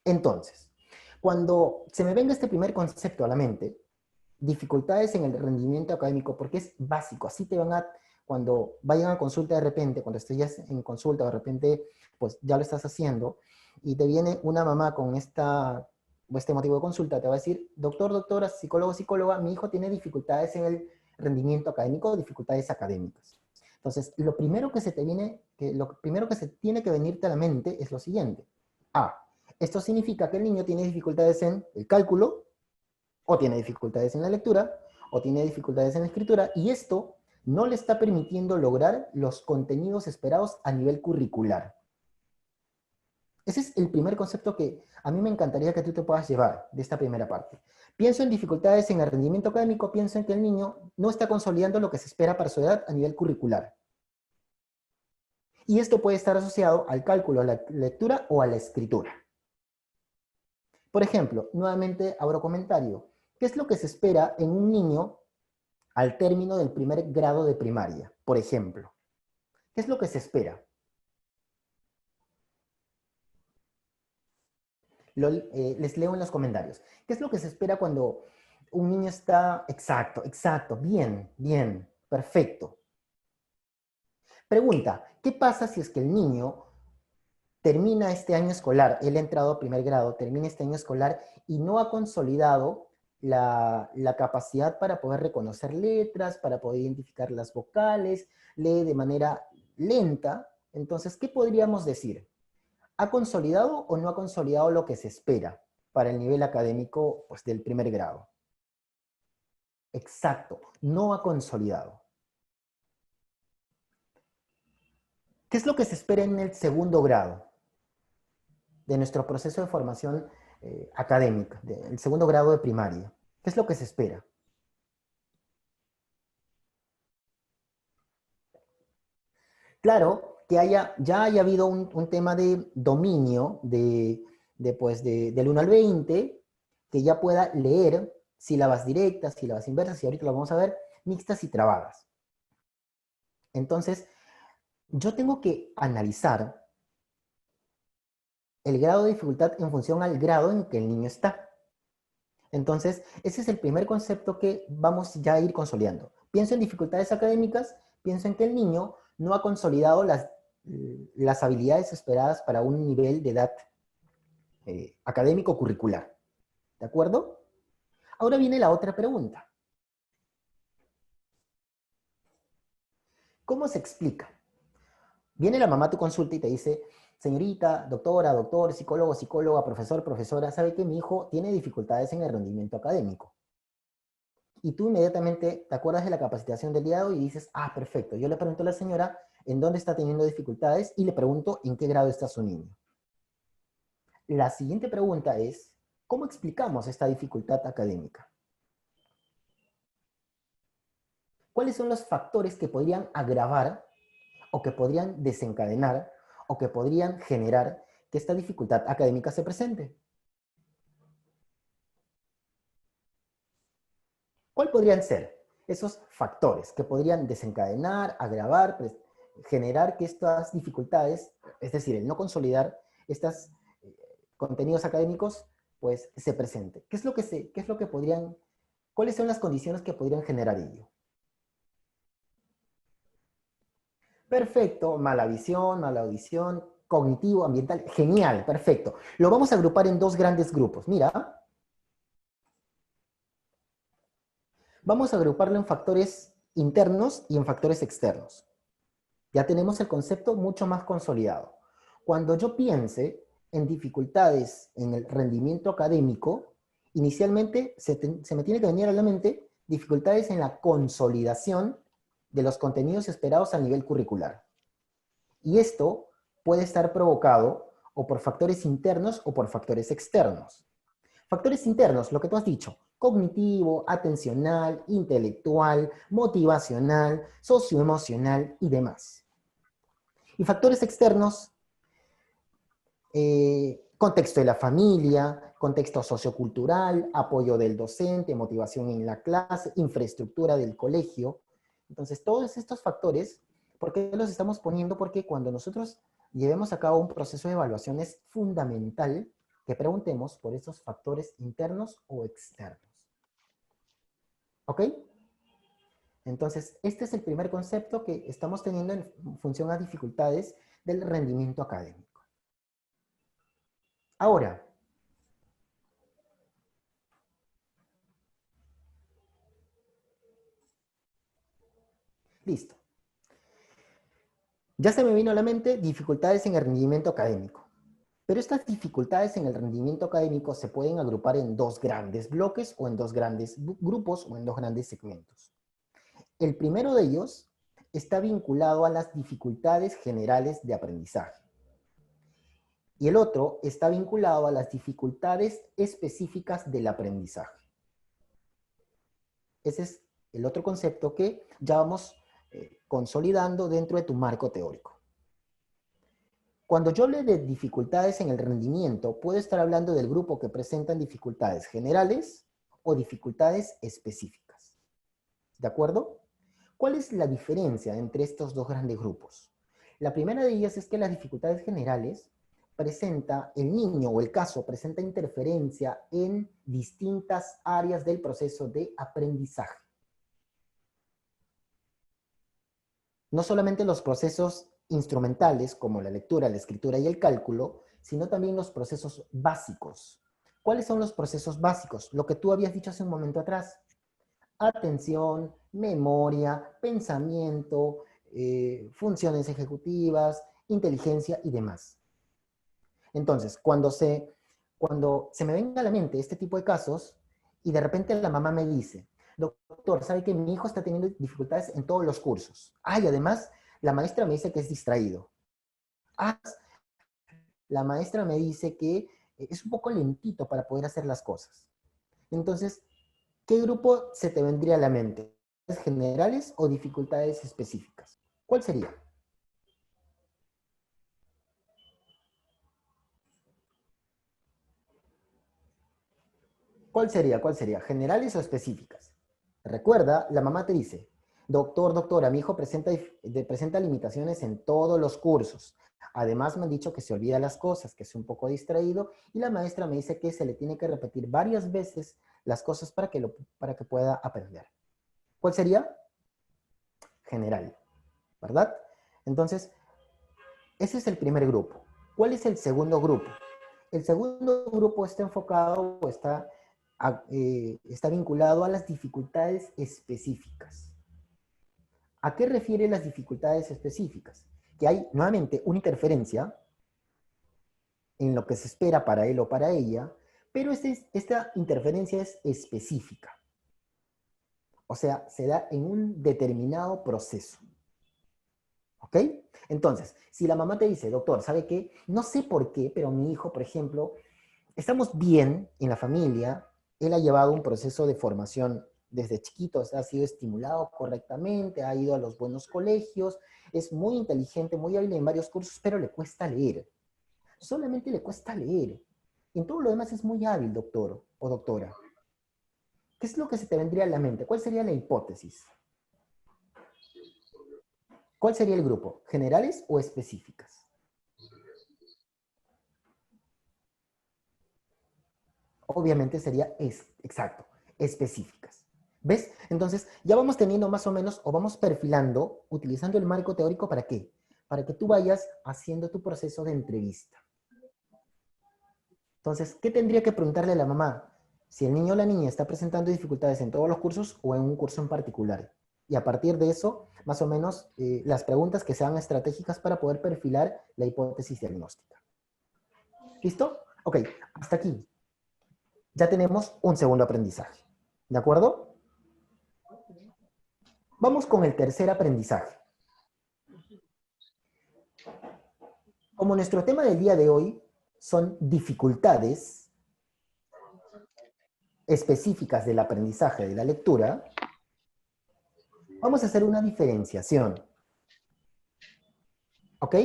Entonces, cuando se me venga este primer concepto a la mente, dificultades en el rendimiento académico, porque es básico, así te van a, cuando vayan a consulta de repente, cuando estés ya en consulta, de repente, pues ya lo estás haciendo, y te viene una mamá con este motivo de consulta, te va a decir, doctor, doctora, psicólogo, psicóloga, mi hijo tiene dificultades en el rendimiento académico, dificultades académicas. Entonces, lo primero que se te viene, lo primero que se tiene que venirte a la mente es lo siguiente. Esto significa que el niño tiene dificultades en el cálculo, o tiene dificultades en la lectura, o tiene dificultades en la escritura, y esto no le está permitiendo lograr los contenidos esperados a nivel curricular. Ese es el primer concepto que a mí me encantaría que tú te puedas llevar de esta primera parte. Pienso en dificultades en el rendimiento académico, pienso en que el niño no está consolidando lo que se espera para su edad a nivel curricular. Y esto puede estar asociado al cálculo, a la lectura o a la escritura. Por ejemplo, nuevamente abro comentario. ¿Qué es lo que se espera en un niño al término del primer grado de primaria? Por ejemplo, ¿qué es lo que se espera? Les leo en los comentarios. ¿Qué es lo que se espera cuando un niño está... Exacto, exacto, bien, bien, perfecto. Pregunta, ¿qué pasa si es que el niño termina este año escolar, él ha entrado a primer grado, termina este año escolar y no ha consolidado la capacidad para poder reconocer letras, para poder identificar las vocales, lee de manera lenta? Entonces, ¿qué podríamos decir? ¿Ha consolidado o no ha consolidado lo que se espera para el nivel académico, pues, del primer grado? Exacto, no ha consolidado. ¿Qué es lo que se espera en el segundo grado de nuestro proceso de formación académica, del segundo grado de primaria? ¿Qué es lo que se espera? Claro, que ya haya habido un tema de dominio del 1 al 20, que ya pueda leer sílabas directas, sílabas inversas, y ahorita lo vamos a ver, mixtas y trabadas. Entonces, yo tengo que analizar el grado de dificultad en función al grado en que el niño está. Entonces, ese es el primer concepto que vamos ya a ir consolidando. Pienso en dificultades académicas, pienso en que el niño no ha consolidado las habilidades esperadas para un nivel de edad académico curricular. ¿De acuerdo? Ahora viene la otra pregunta. ¿Cómo se explica? Viene la mamá a tu consulta y te dice, señorita, doctora, doctor, psicólogo, psicóloga, profesor, profesora, sabe que mi hijo tiene dificultades en el rendimiento académico. Y tú inmediatamente te acuerdas de la capacitación del día de hoy y dices, perfecto. Yo le pregunto a la señora en dónde está teniendo dificultades y le pregunto en qué grado está su niño. La siguiente pregunta es, ¿cómo explicamos esta dificultad académica? ¿Cuáles son los factores que podrían agravar o que podrían desencadenar o que podrían generar que esta dificultad académica se presente? ¿Cuáles podrían ser esos factores que podrían desencadenar, agravar, generar que estas dificultades, es decir, el no consolidar estos contenidos académicos, pues se presente? ¿Cuáles son las condiciones que podrían generar ello? Perfecto, mala visión, mala audición, cognitivo, ambiental, genial, perfecto. Lo vamos a agrupar en dos grandes grupos. Mira, vamos a agruparlo en factores internos y en factores externos. Ya tenemos el concepto mucho más consolidado. Cuando yo piense en dificultades en el rendimiento académico, inicialmente se me tiene que venir a la mente dificultades en la consolidación de los contenidos esperados a nivel curricular. Y esto puede estar provocado o por factores internos o por factores externos. Factores internos, lo que tú has dicho, cognitivo, atencional, intelectual, motivacional, socioemocional y demás. Y factores externos, contexto de la familia, contexto sociocultural, apoyo del docente, motivación en la clase, infraestructura del colegio. Entonces, todos estos factores, ¿por qué los estamos poniendo? Porque cuando nosotros llevemos a cabo un proceso de evaluación es fundamental que preguntemos por esos factores internos o externos. ¿Ok? Entonces, este es el primer concepto que estamos teniendo en función a dificultades del rendimiento académico. Ahora, listo. Ya se me vino a la mente dificultades en el rendimiento académico. Pero estas dificultades en el rendimiento académico se pueden agrupar en dos grandes bloques o en dos grandes grupos o en dos grandes segmentos. El primero de ellos está vinculado a las dificultades generales de aprendizaje. Y el otro está vinculado a las dificultades específicas del aprendizaje. Ese es el otro concepto que ya vamos consolidando dentro de tu marco teórico. Cuando yo hable de dificultades en el rendimiento, puedo estar hablando del grupo que presentan dificultades generales o dificultades específicas. ¿De acuerdo? ¿Cuál es la diferencia entre estos dos grandes grupos? La primera de ellas es que las dificultades generales presenta, el niño o el caso presenta interferencia en distintas áreas del proceso de aprendizaje. No solamente los procesos instrumentales, como la lectura, la escritura y el cálculo, sino también los procesos básicos. ¿Cuáles son los procesos básicos? Lo que tú habías dicho hace un momento atrás. Atención, memoria, pensamiento, funciones ejecutivas, inteligencia y demás. Entonces, cuando se me venga a la mente este tipo de casos, y de repente la mamá me dice, doctor, ¿sabe que mi hijo está teniendo dificultades en todos los cursos? Ah, y además, la maestra me dice que es distraído. Ah, la maestra me dice que es un poco lentito para poder hacer las cosas. Entonces, ¿qué grupo se te vendría a la mente? ¿Dificultades generales o dificultades específicas? ¿Cuál sería? ¿Cuál sería? ¿Cuál sería? ¿Generales o específicas? Recuerda, la mamá te dice, doctor, doctora, mi hijo presenta limitaciones en todos los cursos. Además me han dicho que se olvida las cosas, que es un poco distraído, y la maestra me dice que se le tiene que repetir varias veces las cosas para que pueda aprender. ¿Cuál sería? General, ¿verdad? Entonces, ese es el primer grupo. ¿Cuál es el segundo grupo? El segundo grupo está enfocado o está vinculado a las dificultades específicas. ¿A qué refiere las dificultades específicas? Que hay nuevamente una interferencia en lo que se espera para él o para ella, pero esta interferencia es específica. O sea, se da en un determinado proceso. ¿Ok? Entonces, si la mamá te dice, doctor, ¿sabe qué? No sé por qué, pero mi hijo, por ejemplo, estamos bien en la familia, él ha llevado un proceso de formación desde chiquito, ha sido estimulado correctamente, ha ido a los buenos colegios, es muy inteligente, muy hábil en varios cursos, pero le cuesta leer. Solamente le cuesta leer. En todo lo demás es muy hábil, doctor o doctora. ¿Qué es lo que se te vendría a la mente? ¿Cuál sería la hipótesis? ¿Cuál sería el grupo? ¿Generales o específicas? Obviamente sería exacto, específicas. ¿Ves? Entonces, ya vamos teniendo más o menos, o vamos perfilando, utilizando el marco teórico, ¿para qué? Para que tú vayas haciendo tu proceso de entrevista. Entonces, ¿qué tendría que preguntarle a la mamá? Si el niño o la niña está presentando dificultades en todos los cursos o en un curso en particular. Y a partir de eso, más o menos, las preguntas que sean estratégicas para poder perfilar la hipótesis diagnóstica. ¿Listo? Ok, hasta aquí. Ya tenemos un segundo aprendizaje. ¿De acuerdo? Vamos con el tercer aprendizaje. Como nuestro tema del día de hoy son dificultades específicas del aprendizaje de la lectura, vamos a hacer una diferenciación. ¿Ok?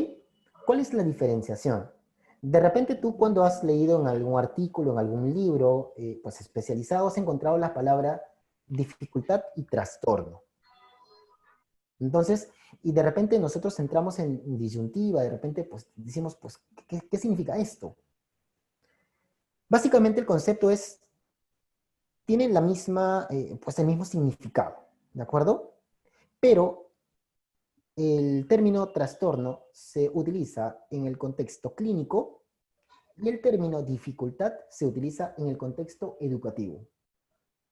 ¿Cuál es la diferenciación? De repente tú cuando has leído en algún artículo, en algún libro, pues especializado, has encontrado la palabra dificultad y trastorno. Entonces, y de repente nosotros entramos en disyuntiva, de repente pues decimos, pues, ¿qué significa esto? Básicamente el concepto es, tiene la misma, pues el mismo significado, ¿de acuerdo? Pero el término trastorno se utiliza en el contexto clínico y el término dificultad se utiliza en el contexto educativo.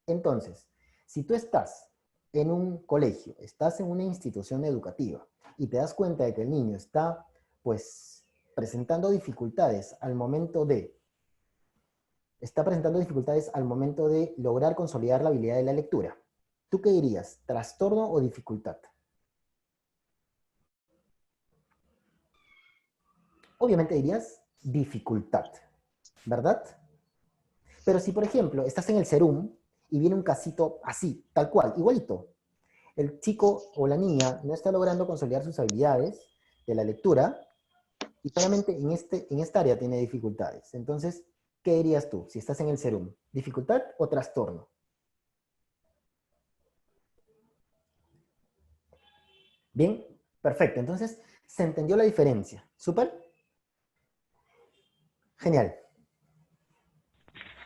Entonces, si tú estás en un colegio, estás en una institución educativa y te das cuenta de que el niño está, pues, presentando dificultades al momento de, lograr consolidar la habilidad de la lectura, ¿tú qué dirías? ¿Trastorno o dificultad? Obviamente dirías dificultad, ¿verdad? Pero si, por ejemplo, estás en el Serum y viene un casito así, tal cual, igualito, el chico o la niña no está logrando consolidar sus habilidades de la lectura y solamente en esta área tiene dificultades. Entonces, ¿qué dirías tú si estás en el Serum? ¿Dificultad o trastorno? Bien, perfecto. Entonces, se entendió la diferencia. ¿Súper? Genial.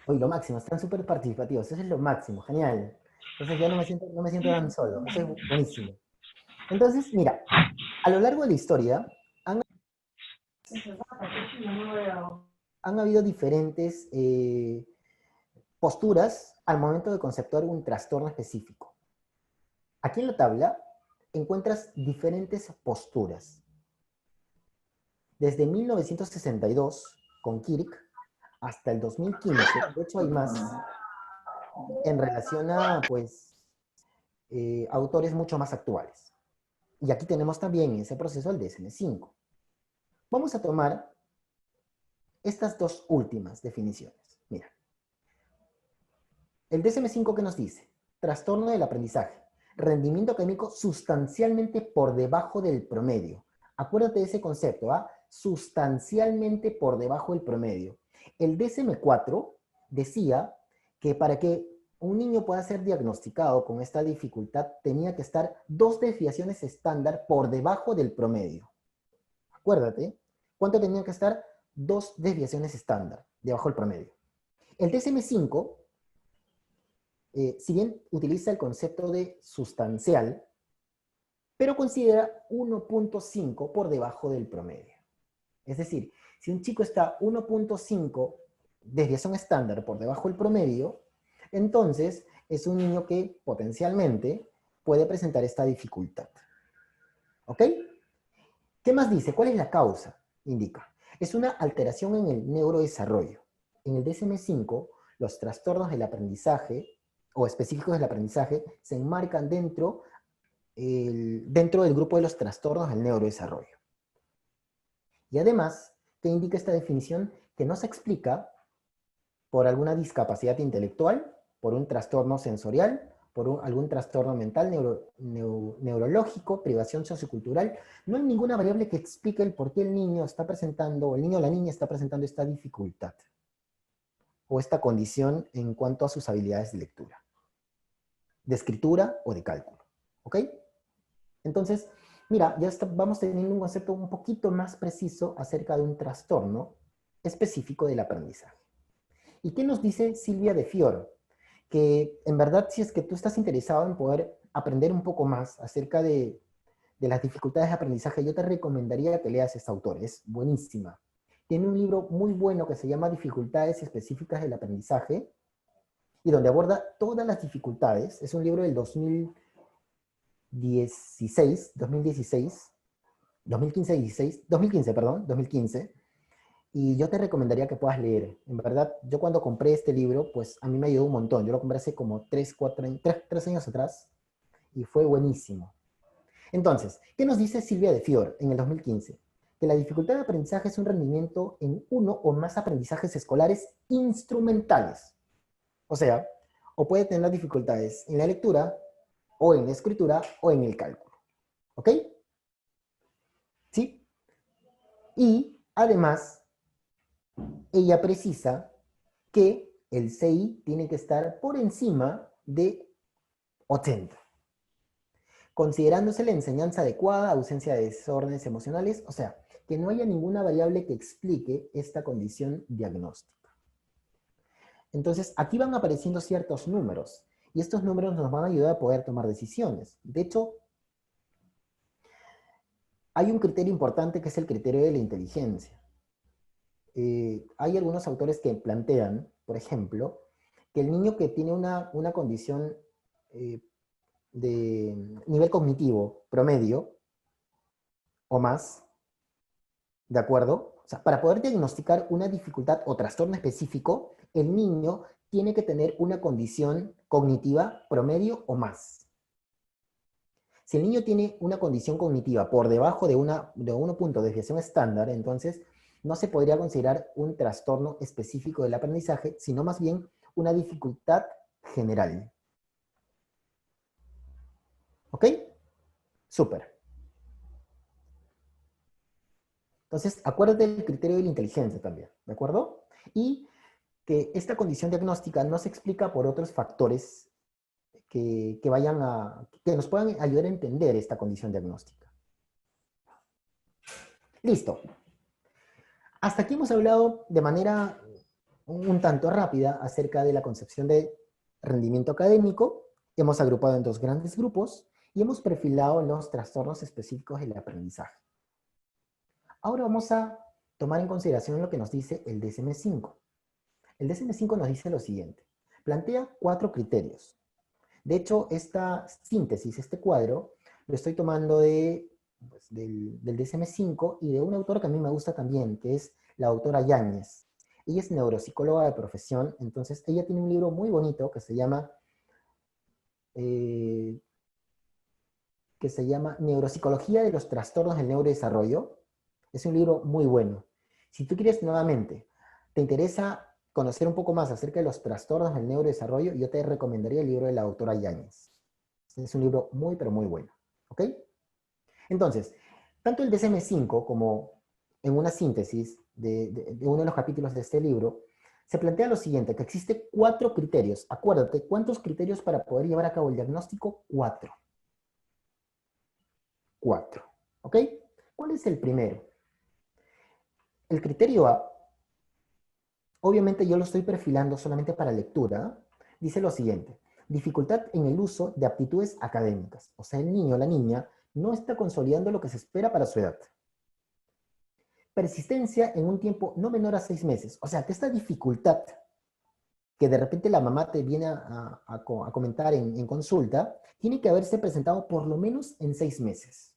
Hoy lo máximo, están súper participativos. Eso es lo máximo, genial. Entonces ya no me siento tan solo. Eso es buenísimo. Entonces, mira, a lo largo de la historia han, han habido diferentes posturas al momento de conceptuar un trastorno específico. Aquí en la tabla encuentras diferentes posturas. Desde 1962, con Kirk, hasta el 2015, de hecho hay más, en relación a, pues, autores mucho más actuales. Y aquí tenemos también en ese proceso el DSM-5. Vamos a tomar estas dos últimas definiciones. Mira, el DSM-5 que nos dice, trastorno del aprendizaje, rendimiento académico sustancialmente por debajo del promedio. Acuérdate de ese concepto, ¿ah? Sustancialmente por debajo del promedio. El DSM-4 decía que para que un niño pueda ser diagnosticado con esta dificultad tenía que estar 2 desviaciones estándar por debajo del promedio. Acuérdate, ¿cuánto tenía que estar? 2 desviaciones estándar debajo del promedio. El DSM-5 si bien utiliza el concepto de sustancial, pero considera 1.5 por debajo del promedio. Es decir, si un chico está 1.5 desviación estándar por debajo del promedio, entonces es un niño que potencialmente puede presentar esta dificultad. ¿Ok? ¿Qué más dice? ¿Cuál es la causa? Indica. Es una alteración en el neurodesarrollo. En el DSM-5, los trastornos del aprendizaje o específicos del aprendizaje se enmarcan dentro del grupo de los trastornos del neurodesarrollo. Y además, ¿qué indica esta definición? Que no se explica por alguna discapacidad intelectual, por un trastorno sensorial, por algún trastorno mental, neurológico, privación sociocultural. No hay ninguna variable que explique el por qué el niño está presentando, o el niño o la niña está presentando esta dificultad o esta condición en cuanto a sus habilidades de lectura, de escritura o de cálculo. ¿Ok? Entonces, mira, vamos teniendo un concepto un poquito más preciso acerca de un trastorno específico del aprendizaje. ¿Y qué nos dice Silvia de Fior? Que en verdad, si es que tú estás interesado en poder aprender un poco más acerca de las dificultades de aprendizaje, yo te recomendaría que leas esta autor, es buenísima. Tiene un libro muy bueno que se llama Dificultades específicas del aprendizaje, y donde aborda todas las dificultades. Es un libro del 2016, 2016, 2015, 2015, perdón, 2015, y yo te recomendaría que puedas leer. En verdad, yo cuando compré este libro, pues a mí me ayudó un montón. Yo lo compré hace como 3, 4 años, 3 años atrás y fue buenísimo. Entonces, ¿qué nos dice Silvia de Fior en el 2015? Que la dificultad de aprendizaje es un rendimiento en uno o más aprendizajes escolares instrumentales. O sea, o puede tener dificultades en la lectura, o en la escritura, o en el cálculo. ¿Ok? ¿Sí? Y además, ella precisa que el CI tiene que estar por encima de 80, considerándose la enseñanza adecuada, ausencia de desórdenes emocionales, o sea, que no haya ninguna variable que explique esta condición diagnóstica. Entonces, aquí van apareciendo ciertos números, y estos números nos van a ayudar a poder tomar decisiones. De hecho, hay un criterio importante que es el criterio de la inteligencia. Hay algunos autores que plantean, por ejemplo, que el niño que tiene una condición de nivel cognitivo promedio o más, ¿de acuerdo? O sea, para poder diagnosticar una dificultad o trastorno específico, el niño tiene que tener una condición cognitiva promedio o más. Si el niño tiene una condición cognitiva por debajo de 1 punto de desviación estándar, entonces no se podría considerar un trastorno específico del aprendizaje, sino más bien una dificultad general. ¿Ok? Súper. Entonces, acuérdate del criterio de la inteligencia también, ¿de acuerdo? Y que esta condición diagnóstica no se explica por otros factores que nos puedan ayudar a entender esta condición diagnóstica. Listo. Hasta aquí hemos hablado de manera un tanto rápida acerca de la concepción de rendimiento académico. Hemos agrupado en 2 grandes grupos y hemos perfilado los trastornos específicos del aprendizaje. Ahora vamos a tomar en consideración lo que nos dice el DSM-5. El DSM-5 nos dice lo siguiente. Plantea 4 criterios. De hecho, esta síntesis, este cuadro, lo estoy tomando del DSM-5 y de un autor que a mí me gusta también, que es la autora Yáñez. Ella es neuropsicóloga de profesión, entonces ella tiene un libro muy bonito que se llama Neuropsicología de los trastornos del neurodesarrollo. Es un libro muy bueno. Si tú quieres nuevamente, te interesa conocer un poco más acerca de los trastornos del neurodesarrollo, yo te recomendaría el libro de la autora Yáñez. Es un libro muy, pero muy bueno. ¿Ok? Entonces, tanto el DSM-5 como en una síntesis de uno de los capítulos de este libro, se plantea lo siguiente, que existen 4 criterios. Acuérdate, ¿cuántos criterios para poder llevar a cabo el diagnóstico? 4. 4. ¿Ok? ¿Cuál es el primero? El criterio A, obviamente yo lo estoy perfilando solamente para lectura, dice lo siguiente: dificultad en el uso de aptitudes académicas. O sea, el niño o la niña no está consolidando lo que se espera para su edad. Persistencia en un tiempo no menor a 6 meses. O sea, que esta dificultad que de repente la mamá te viene a comentar en consulta, tiene que haberse presentado por lo menos en 6 meses.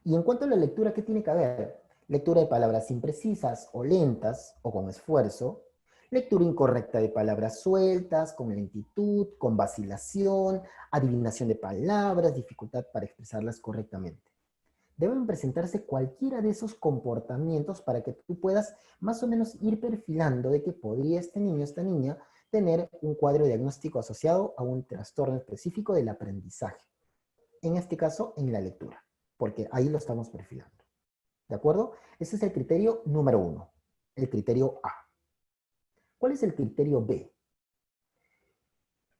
Y en cuanto a la lectura, ¿qué tiene que haber? Lectura de palabras imprecisas o lentas o con esfuerzo. Lectura incorrecta de palabras sueltas, con lentitud, con vacilación, adivinación de palabras, dificultad para expresarlas correctamente. Deben presentarse cualquiera de esos comportamientos para que tú puedas más o menos ir perfilando de que podría este niño o esta niña tener un cuadro diagnóstico asociado a un trastorno específico del aprendizaje. En este caso, en la lectura, porque ahí lo estamos perfilando. ¿De acuerdo? Ese es el criterio número 1, el criterio A. ¿Cuál es el criterio B?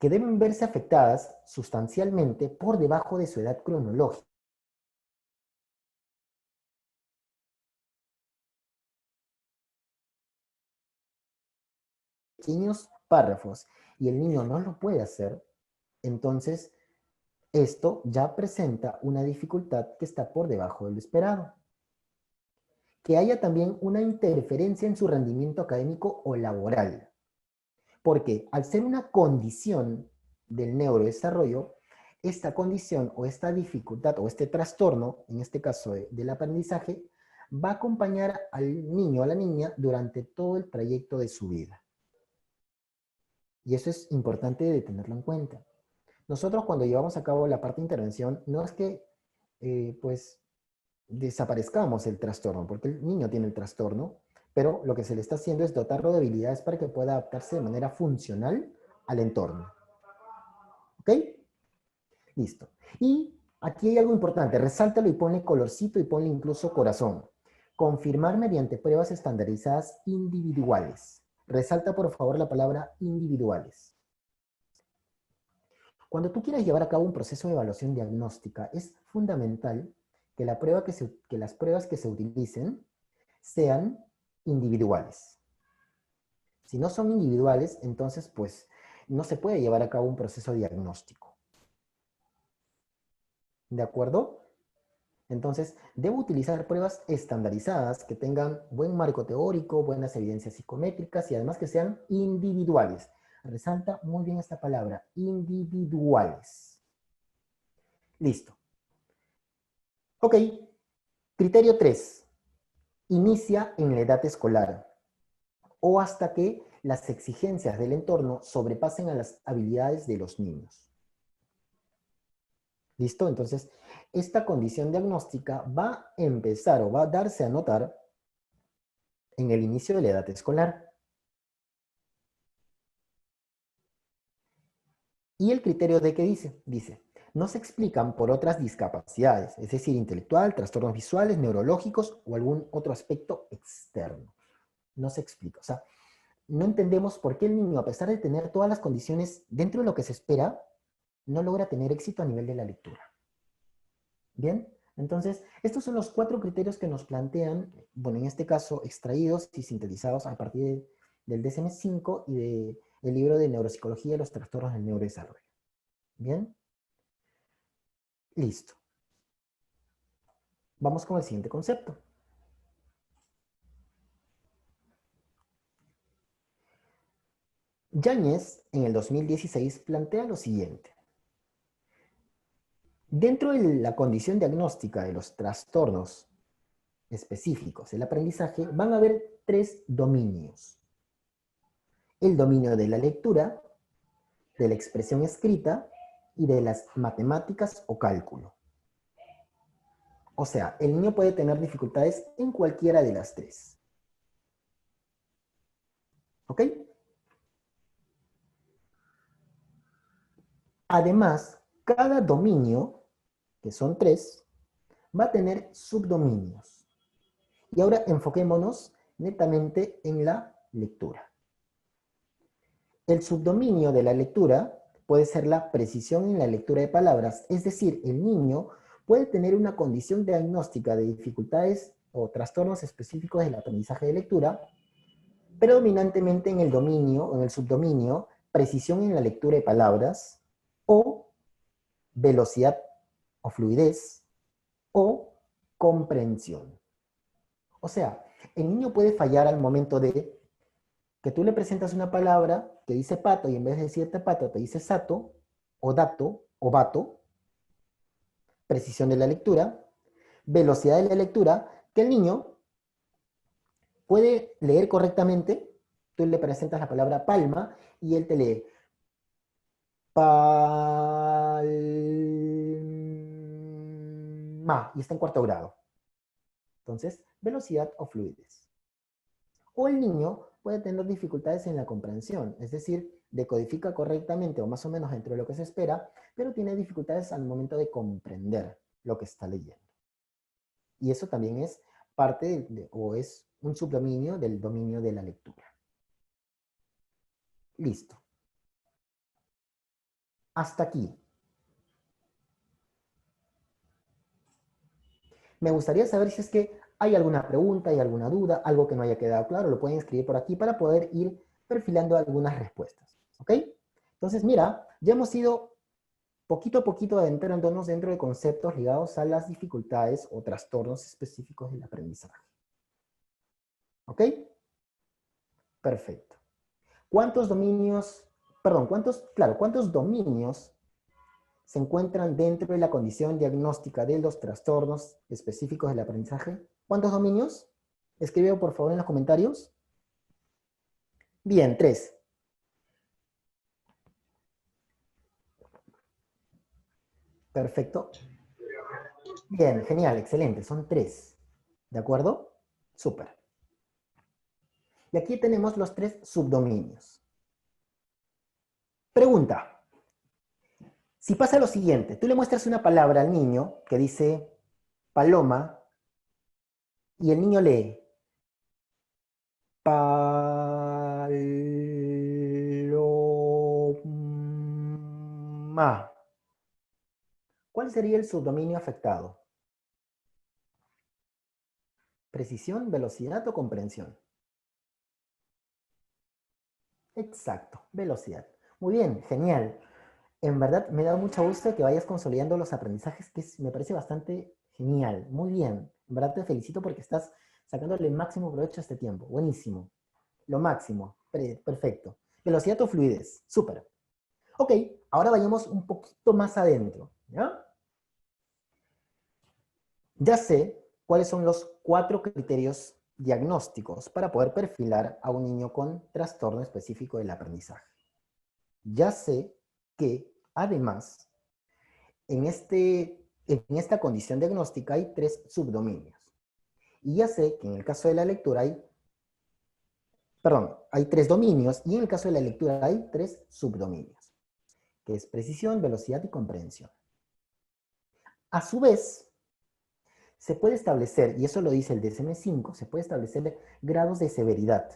Que deben verse afectadas sustancialmente por debajo de su edad cronológica. Pequeños párrafos y el niño no lo puede hacer, entonces esto ya presenta una dificultad que está por debajo de lo esperado. Que haya también una interferencia en su rendimiento académico o laboral, porque al ser una condición del neurodesarrollo, esta condición o esta dificultad o este trastorno, en este caso del aprendizaje, va a acompañar al niño o a la niña durante todo el trayecto de su vida. Y eso es importante de tenerlo en cuenta. Nosotros cuando llevamos a cabo la parte de intervención, no es que pues desaparezcamos el trastorno, porque el niño tiene el trastorno, pero lo que se le está haciendo es dotarlo de habilidades para que pueda adaptarse de manera funcional al entorno. ¿Ok? Listo. Y Aquí hay algo importante, resáltalo y ponle colorcito y ponle incluso corazón. Confirmar mediante pruebas estandarizadas individuales. Resalta por favor la palabra individuales. Cuando tú quieras llevar a cabo un proceso de evaluación diagnóstica, es fundamental que, que las pruebas que se utilicen sean individuales. Si no son individuales, entonces pues no se puede llevar a cabo un proceso diagnóstico. ¿De acuerdo? Entonces, debo utilizar pruebas estandarizadas que tengan buen marco teórico, buenas evidencias psicométricas y además que sean individuales. Resalta muy bien esta palabra, individuales. Listo. Ok, criterio 3. Inicia en la edad escolar o hasta que las exigencias del entorno sobrepasen a las habilidades de los niños. ¿Listo? Entonces, esta condición diagnóstica va a empezar o va a darse a notar en el inicio de la edad escolar. ¿Y el criterio de qué dice? Dice, no se explican por otras discapacidades, es decir, intelectual, trastornos visuales, neurológicos o algún otro aspecto externo. No se explica. O sea, no entendemos por qué el niño, a pesar de tener todas las condiciones dentro de lo que se espera, no logra tener éxito a nivel de la lectura. ¿Bien? Entonces, estos son los 4 criterios que nos plantean, bueno, en este caso, extraídos y sintetizados a partir del DSM-5 y del libro de Neuropsicología de los trastornos del neurodesarrollo. ¿Bien? Listo. Vamos con el siguiente concepto. Yáñez, en el 2016, plantea lo siguiente. Dentro de la condición diagnóstica de los trastornos específicos del aprendizaje, van a haber 3 dominios. El dominio de la lectura, de la expresión escrita y de las matemáticas o cálculo. O sea, el niño puede tener dificultades en cualquiera de las 3. ¿Ok? Además, cada dominio, que son 3, va a tener subdominios. Y ahora enfoquémonos netamente en la lectura. El subdominio de la lectura puede ser la precisión en la lectura de palabras, es decir, el niño puede tener una condición diagnóstica de dificultades o trastornos específicos del aprendizaje de lectura, predominantemente en el dominio, en el subdominio, precisión en la lectura de palabras, o velocidad o fluidez, o comprensión. O sea, el niño puede fallar al momento de que tú le presentas una palabra que dice pato y en vez de decirte pato te dice sato, o dato, o vato, precisión de la lectura, velocidad de la lectura, que el niño puede leer correctamente, tú le presentas la palabra palma y él te lee palma y está en 4º grado. Entonces, velocidad o fluidez. O el niño puede tener dificultades en la comprensión, es decir, decodifica correctamente o más o menos dentro de lo que se espera, pero tiene dificultades al momento de comprender lo que está leyendo. Y eso también es parte o es un subdominio del dominio de la lectura. Listo. Hasta aquí. Me gustaría saber si es que hay alguna pregunta, hay alguna duda, algo que no haya quedado claro, lo pueden escribir por aquí para poder ir perfilando algunas respuestas. ¿Ok? Entonces, mira, ya hemos ido poquito a poquito adentrándonos dentro de conceptos ligados a las dificultades o trastornos específicos del aprendizaje. ¿Ok? Perfecto. ¿Cuántos dominios, cuántos dominios se encuentran dentro de la condición diagnóstica de los trastornos específicos del aprendizaje? ¿Cuántos dominios? Escribe por favor en los comentarios. Bien, 3. Perfecto. Bien, genial, excelente. Son 3. ¿De acuerdo? Súper. Y aquí tenemos los 3 subdominios. Pregunta. Si pasa lo siguiente, tú le muestras una palabra al niño que dice paloma y el niño lee paloma. ¿Cuál sería el subdominio afectado? ¿Precisión, velocidad o comprensión? Exacto, velocidad. Muy bien, genial. En verdad me da mucho gusto que vayas consolidando los aprendizajes, me parece bastante genial. Muy bien. En verdad te felicito porque estás sacándole el máximo provecho a este tiempo. Buenísimo. Lo máximo. Perfecto. Velocidad o fluidez. Súper. Ok, ahora vayamos un poquito más adentro. ¿Ya? Ya sé cuáles son los 4 criterios diagnósticos para poder perfilar a un niño con trastorno específico del aprendizaje. Ya sé que, además, en esta condición diagnóstica hay 3 subdominios. Y ya sé que en el caso de la lectura hay 3 dominios y en el caso de la lectura hay 3 subdominios, que es precisión, velocidad y comprensión. A su vez, se puede establecer, y eso lo dice el DSM-5, se puede establecer grados de severidad.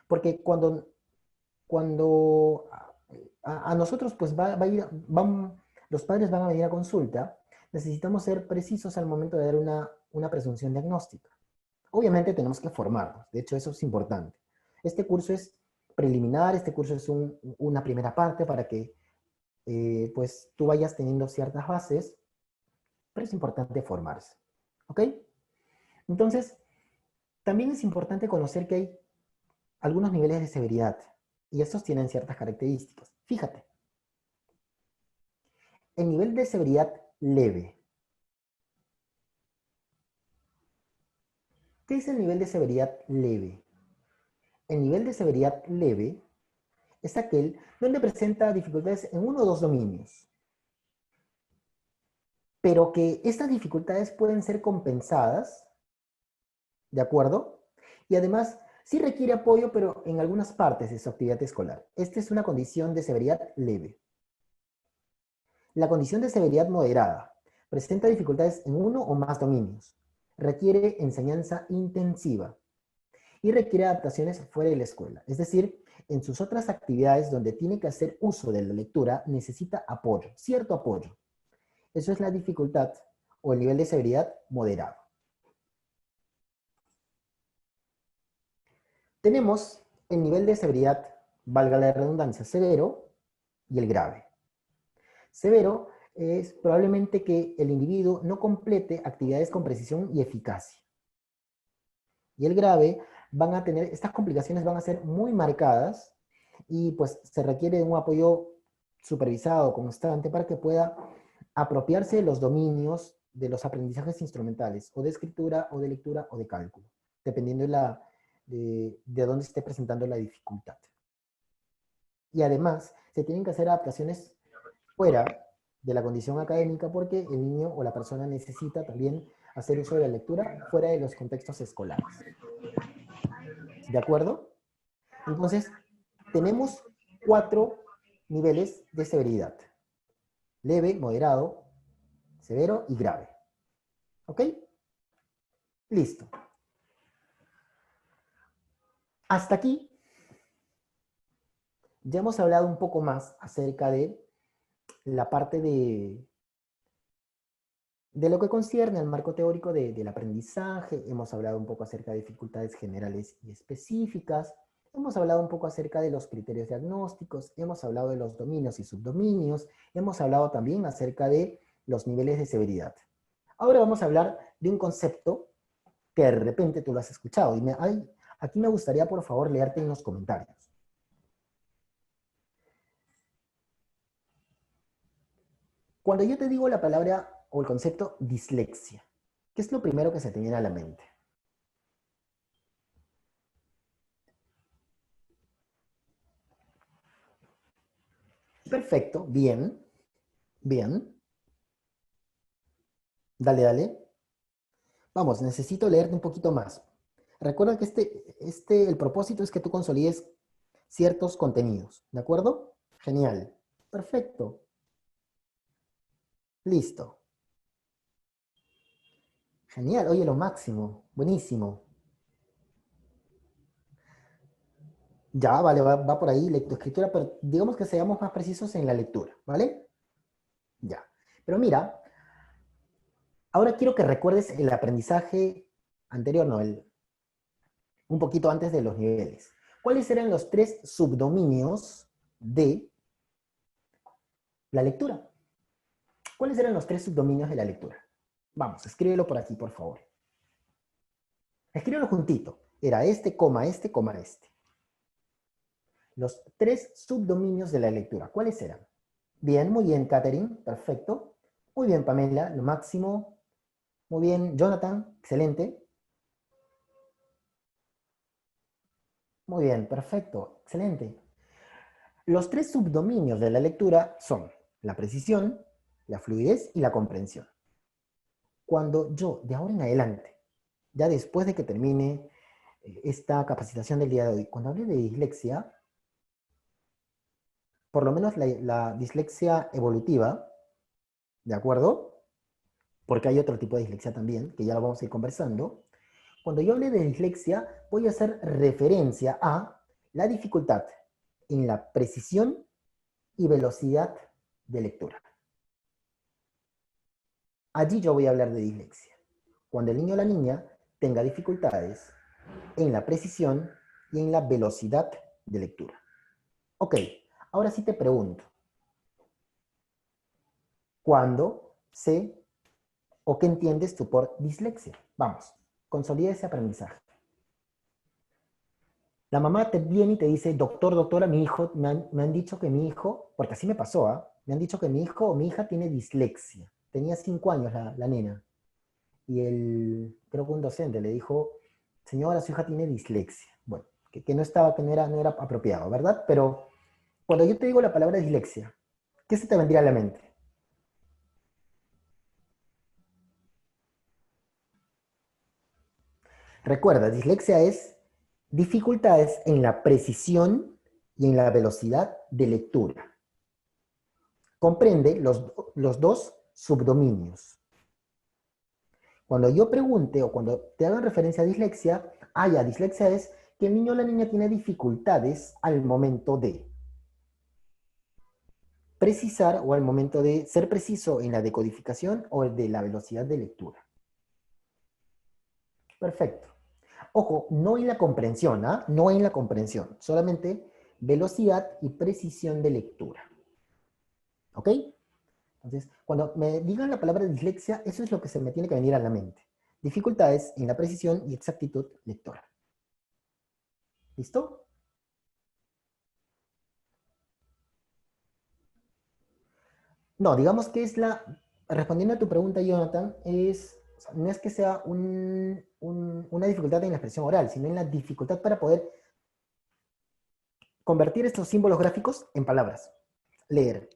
Porque cuando a nosotros pues los padres van a venir a consulta, necesitamos ser precisos al momento de dar una presunción diagnóstica. Obviamente tenemos que formarnos, de hecho eso es importante. Este curso es preliminar, este curso es una primera parte para que pues tú vayas teniendo ciertas bases, pero es importante formarse. ¿Ok? Entonces, también es importante conocer que hay algunos niveles de severidad y estos tienen ciertas características. Fíjate, el nivel de severidad leve. ¿Qué es el nivel de severidad leve? El nivel de severidad leve es aquel donde presenta dificultades en uno o dos dominios, pero que estas dificultades pueden ser compensadas, ¿de acuerdo? Y además, sí requiere apoyo, pero en algunas partes de su actividad escolar. Esta es una condición de severidad leve. La condición de severidad moderada presenta dificultades en uno o más dominios, requiere enseñanza intensiva y requiere adaptaciones fuera de la escuela. Es decir, en sus otras actividades donde tiene que hacer uso de la lectura, necesita apoyo, cierto apoyo. Eso es la dificultad o el nivel de severidad moderado. Tenemos el nivel de severidad, valga la redundancia, severo y el grave. Severo es probablemente que el individuo no complete actividades con precisión y eficacia. Y el grave estas complicaciones van a ser muy marcadas y pues se requiere un apoyo supervisado, constante, para que pueda apropiarse de los dominios de los aprendizajes instrumentales, o de escritura, o de lectura, o de cálculo, dependiendo de dónde esté presentando la dificultad. Y además, se tienen que hacer adaptaciones fuera de la condición académica porque el niño o la persona necesita también hacer uso de la lectura fuera de los contextos escolares. ¿De acuerdo? Entonces, tenemos 4 niveles de severidad. Leve, moderado, severo y grave. ¿Ok? Listo. Hasta aquí ya hemos hablado un poco más acerca de la parte de lo que concierne al marco teórico del aprendizaje. Hemos hablado un poco acerca de dificultades generales y específicas. Hemos hablado un poco acerca de los criterios diagnósticos. Hemos hablado de los dominios y subdominios. Hemos hablado también acerca de los niveles de severidad. Ahora vamos a hablar de un concepto que de repente tú lo has escuchado. Y aquí me gustaría, por favor, leerte en los comentarios. Cuando yo te digo la palabra o el concepto dislexia, ¿qué es lo primero que se te viene a la mente? Perfecto, bien, bien. Dale, dale. Vamos, necesito leerte un poquito más. Recuerda que el propósito es que tú consolides ciertos contenidos, ¿de acuerdo? Genial. Perfecto. Listo. Genial, oye, lo máximo. Buenísimo. Ya, vale, va por ahí, lectoescritura, pero digamos que seamos más precisos en la lectura, ¿vale? Ya. Pero mira, ahora quiero que recuerdes el aprendizaje anterior, no, un poquito antes de los niveles. ¿Cuáles eran los tres subdominios de la lectura? ¿Cuáles eran los tres subdominios de la lectura? Vamos, escríbelo por aquí, por favor. Escríbelo juntito. Era este, coma, este, coma, este. Los tres subdominios de la lectura, ¿cuáles eran? Bien, muy bien, Catherine, perfecto. Muy bien, Pamela, lo máximo. Muy bien, Jonathan, excelente. Muy bien, perfecto, excelente. Los tres subdominios de la lectura son la precisión, la fluidez y la comprensión. Cuando yo, de ahora en adelante, ya después de que termine esta capacitación del día de hoy, cuando hable de dislexia, por lo menos la dislexia evolutiva, ¿de acuerdo? Porque hay otro tipo de dislexia también, que ya lo vamos a ir conversando. Cuando yo hable de dislexia, voy a hacer referencia a la dificultad en la precisión y velocidad de lectura. Allí yo voy a hablar de dislexia. Cuando el niño o la niña tenga dificultades en la precisión y en la velocidad de lectura. Ok, ahora sí te pregunto, ¿cuándo sé o qué entiendes tú por dislexia? Vamos, consolida ese aprendizaje. La mamá te viene y te dice, doctor, doctora, mi hijo, me han dicho que mi hijo, porque así me pasó, ¿ah? Me han dicho que mi hijo o mi hija tiene dislexia. Tenía 5 años la nena. Y creo que un docente le dijo, señora, su hija tiene dislexia. Bueno, que no estaba, que no era apropiado, ¿verdad? Pero cuando yo te digo la palabra dislexia, ¿qué se te vendría a la mente? Recuerda, dislexia es dificultades en la precisión y en la velocidad de lectura. Comprende los dos subdominios. Cuando yo pregunte o cuando te hagan referencia a dislexia, ya, dislexia es que el niño o la niña tiene dificultades al momento de precisar o al momento de ser preciso en la decodificación o de la velocidad de lectura. Perfecto. Ojo, no en la comprensión, ¿ah? No en la comprensión, solamente velocidad y precisión de lectura. ¿Ok? Entonces, cuando me digan la palabra dislexia, eso es lo que se me tiene que venir a la mente. Dificultades en la precisión y exactitud lectora. ¿Listo? No, digamos que es respondiendo a tu pregunta, Jonathan, o sea, no es que sea una dificultad en la expresión oral, sino en la dificultad para poder convertir estos símbolos gráficos en palabras. Leer.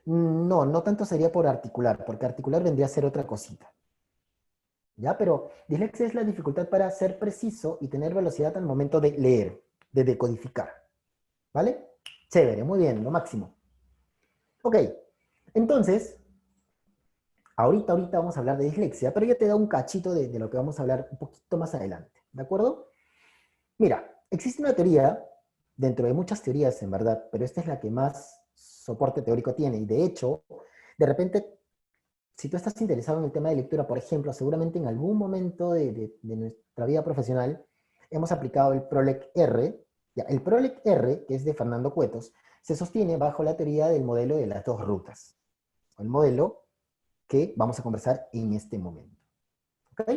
No, no tanto sería por articular, porque articular vendría a ser otra cosita. ¿Ya? Pero dislexia es la dificultad para ser preciso y tener velocidad al momento de leer, de decodificar. ¿Vale? Chévere, muy bien, lo máximo. Ok, entonces, ahorita vamos a hablar de dislexia, pero ya te da un cachito de lo que vamos a hablar un poquito más adelante. ¿De acuerdo? Mira, existe una teoría, dentro de muchas teorías en verdad, pero esta es la que más soporte teórico tiene. Y de hecho, de repente, si tú estás interesado en el tema de lectura, por ejemplo, seguramente en algún momento de nuestra vida profesional hemos aplicado el PROLEC R. Ya, el PROLEC R, que es de Fernando Cuetos, se sostiene bajo la teoría del modelo de las dos rutas. El modelo que vamos a conversar en este momento. ¿Ok?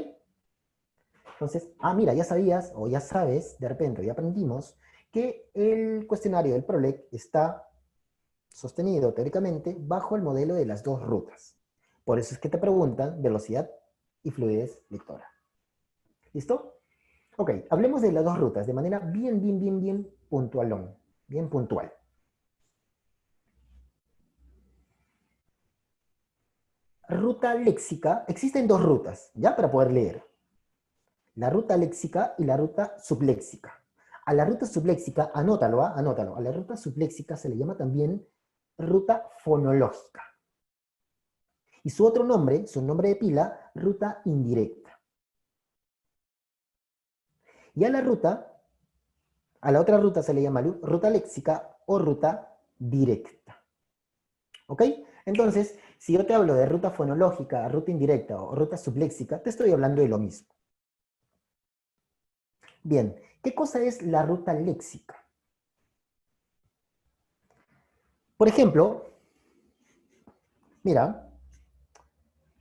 Entonces, mira, ya sabías o ya sabes, de repente, ya aprendimos que el cuestionario del PROLEC está sostenido teóricamente bajo el modelo de las dos rutas. Por eso es que te preguntan velocidad y fluidez lectora. ¿Listo? Ok, hablemos de las dos rutas de manera bien puntualón, bien puntual. Ruta léxica, existen dos rutas, ¿ya? Para poder leer. La ruta léxica y la ruta subléxica. A la ruta subléxica, anótalo, anótalo. A la ruta subléxica se le llama también ruta fonológica. Y su otro nombre, su nombre de pila, ruta indirecta. Y a la otra ruta se le llama ruta léxica o ruta directa. ¿Ok? Entonces, si yo te hablo de ruta fonológica, ruta indirecta o ruta subléxica, te estoy hablando de lo mismo. Bien, ¿qué cosa es la ruta léxica? Por ejemplo, mira,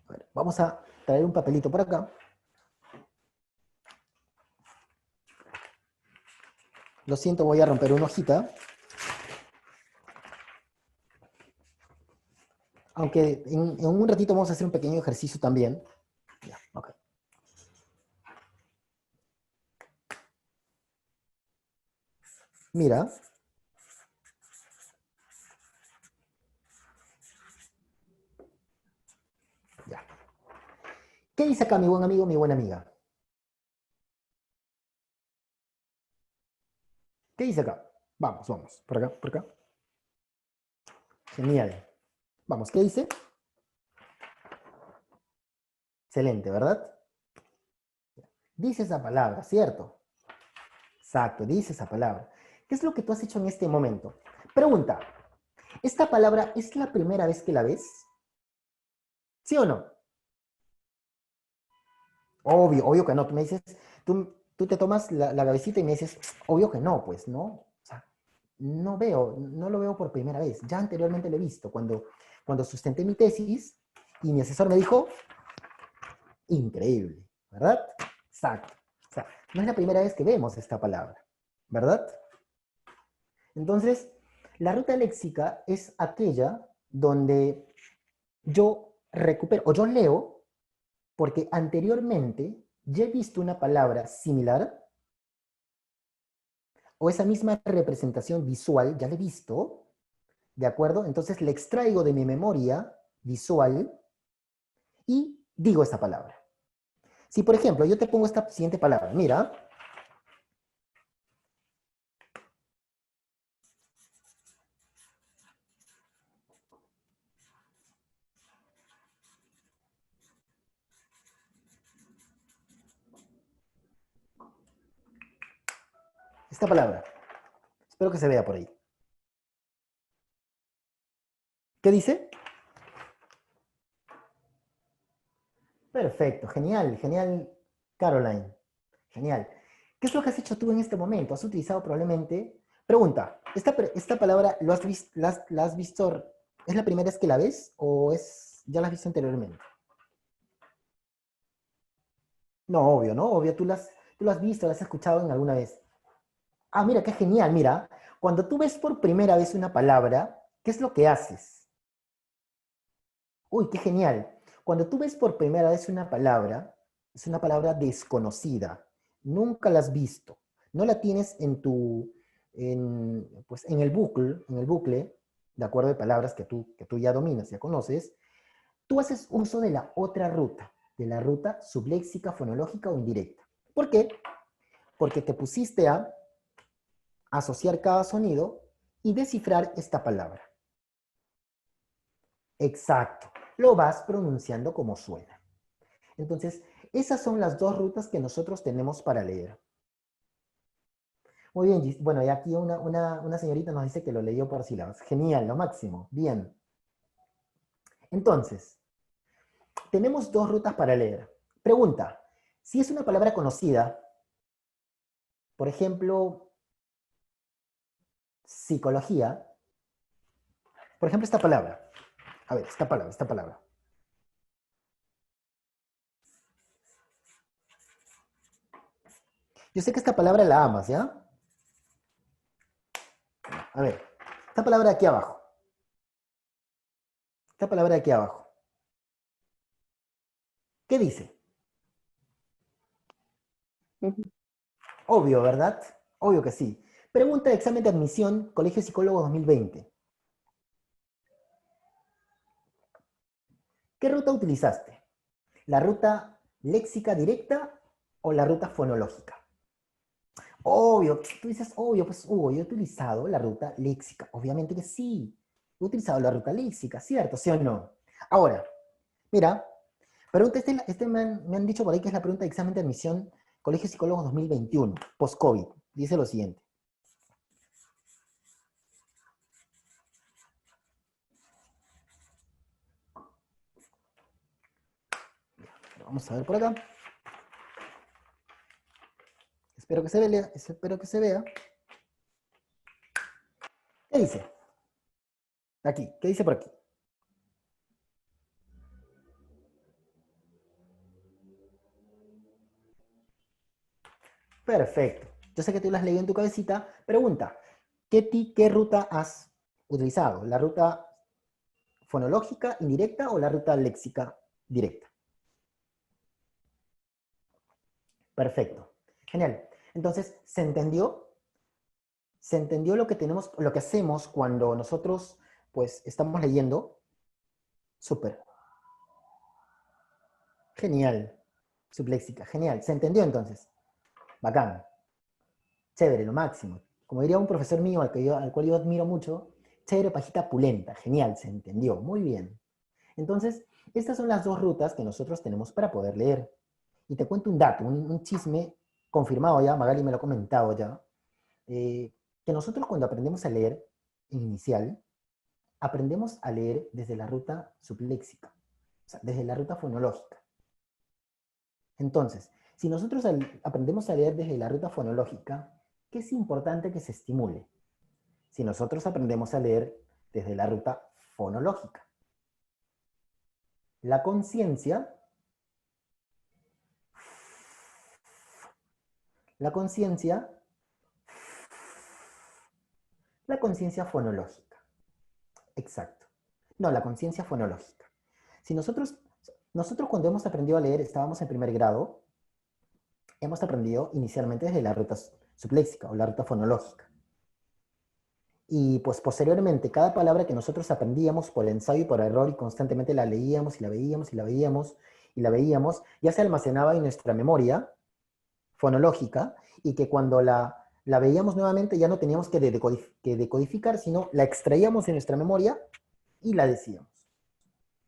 a ver, vamos a traer un papelito por acá. Lo siento, voy a romper una hojita. Aunque en un ratito vamos a hacer un pequeño ejercicio también. Ya, ok. Mira. Ya. ¿Qué dice acá mi buen amigo, mi buena amiga? ¿Qué dice acá? Vamos, vamos. Por acá, por acá. Genial. Vamos, ¿qué dice? Excelente, ¿verdad? Dice esa palabra, ¿cierto? Exacto, dice esa palabra. ¿Qué es lo que tú has hecho en este momento? Pregunta, ¿esta palabra es la primera vez que la ves? ¿Sí o no? Obvio, obvio que no. Tú me dices, tú te tomas la cabecita y me dices, obvio que no, pues, ¿no? O sea, no lo veo por primera vez. Ya anteriormente lo he visto. Cuando sustenté mi tesis y mi asesor me dijo, increíble, ¿verdad? Exacto. O sea, no es la primera vez que vemos esta palabra, ¿verdad? Entonces, la ruta léxica es aquella donde yo recupero, o yo leo, porque anteriormente ya he visto una palabra similar, o esa misma representación visual, ya la he visto, ¿de acuerdo? Entonces la extraigo de mi memoria visual y digo esa palabra. Si, por ejemplo, yo te pongo esta siguiente palabra, mira, esta palabra, espero que se vea por ahí. ¿Qué dice? Perfecto, genial, genial, Caroline. Genial. ¿Qué es lo que has hecho tú en este momento? ¿Has utilizado probablemente? Pregunta, ¿esta palabra la has visto, es la primera vez que la ves o ya la has visto anteriormente? No, obvio, ¿no? Obvio, tú la has visto, la has escuchado en alguna vez. Ah, mira, qué genial, mira. Cuando tú ves por primera vez una palabra, ¿qué es lo que haces? Uy, qué genial. Cuando tú ves por primera vez una palabra, es una palabra desconocida. Nunca la has visto. No la tienes pues en el bucle, de acuerdo de palabras que tú ya dominas, ya conoces, tú haces uso de la otra ruta, de la ruta subléxica, fonológica o indirecta. ¿Por qué? Porque te pusiste a asociar cada sonido y descifrar esta palabra. Exacto. Lo vas pronunciando como suena. Entonces, esas son las dos rutas que nosotros tenemos para leer. Muy bien, bueno, y aquí una señorita nos dice que lo leyó por sílabas. Genial, lo máximo. Bien. Entonces, tenemos dos rutas para leer. Pregunta, si es una palabra conocida, por ejemplo, psicología, por ejemplo, esta palabra. A ver, esta palabra, esta palabra. Yo sé que esta palabra la amas, ¿ya? A ver, esta palabra de aquí abajo. Esta palabra de aquí abajo. ¿Qué dice? Ujú. Obvio, ¿verdad? Obvio que sí. Pregunta de examen de admisión, Colegio Psicólogo 2020. ¿Qué ruta utilizaste? ¿La ruta léxica directa o la ruta fonológica? Obvio, tú dices, obvio, pues Hugo, yo he utilizado la ruta léxica. Obviamente que sí. He utilizado la ruta léxica, ¿cierto? ¿Sí o no? Ahora, mira, pregunta, me han dicho por ahí que es la pregunta de examen de admisión Colegio de Psicólogos 2021, post-COVID. Dice lo siguiente. Vamos a ver por acá. Espero que se vea. Espero que se vea. ¿Qué dice? Aquí, ¿qué dice por aquí? Perfecto. Yo sé que tú lo has leído en tu cabecita. Pregunta, ¿qué ruta has utilizado? ¿La ruta fonológica indirecta o la ruta léxica directa? Perfecto. Genial. Entonces, ¿se entendió? ¿Se entendió lo que tenemos, lo que hacemos cuando nosotros, pues, estamos leyendo? Súper. Genial. Subléxica. Genial. ¿Se entendió entonces? Bacán. Chévere, lo máximo. Como diría un profesor mío al cual yo admiro mucho, chévere, pajita pulenta. Genial, se entendió. Muy bien. Entonces, estas son las dos rutas que nosotros tenemos para poder leer. Y te cuento un dato, un chisme confirmado ya, Magali me lo ha comentado ya, que nosotros cuando aprendemos a leer en inicial, aprendemos a leer desde la ruta subléxica, o sea, desde la ruta fonológica. Entonces, si nosotros aprendemos a leer desde la ruta fonológica, ¿qué es importante que se estimule? Si nosotros aprendemos a leer desde la ruta fonológica. La conciencia, la conciencia, la conciencia fonológica. Exacto. No, la conciencia fonológica. Si nosotros cuando hemos aprendido a leer, estábamos en primer grado, hemos aprendido inicialmente desde la ruta subléxica o la ruta fonológica. Y pues posteriormente, cada palabra que nosotros aprendíamos por ensayo y por error y constantemente la leíamos y la veíamos y la veíamos y la veíamos, ya se almacenaba en nuestra memoria fonológica y que cuando la veíamos nuevamente ya no teníamos que decodificar, sino la extraíamos en nuestra memoria y la decíamos.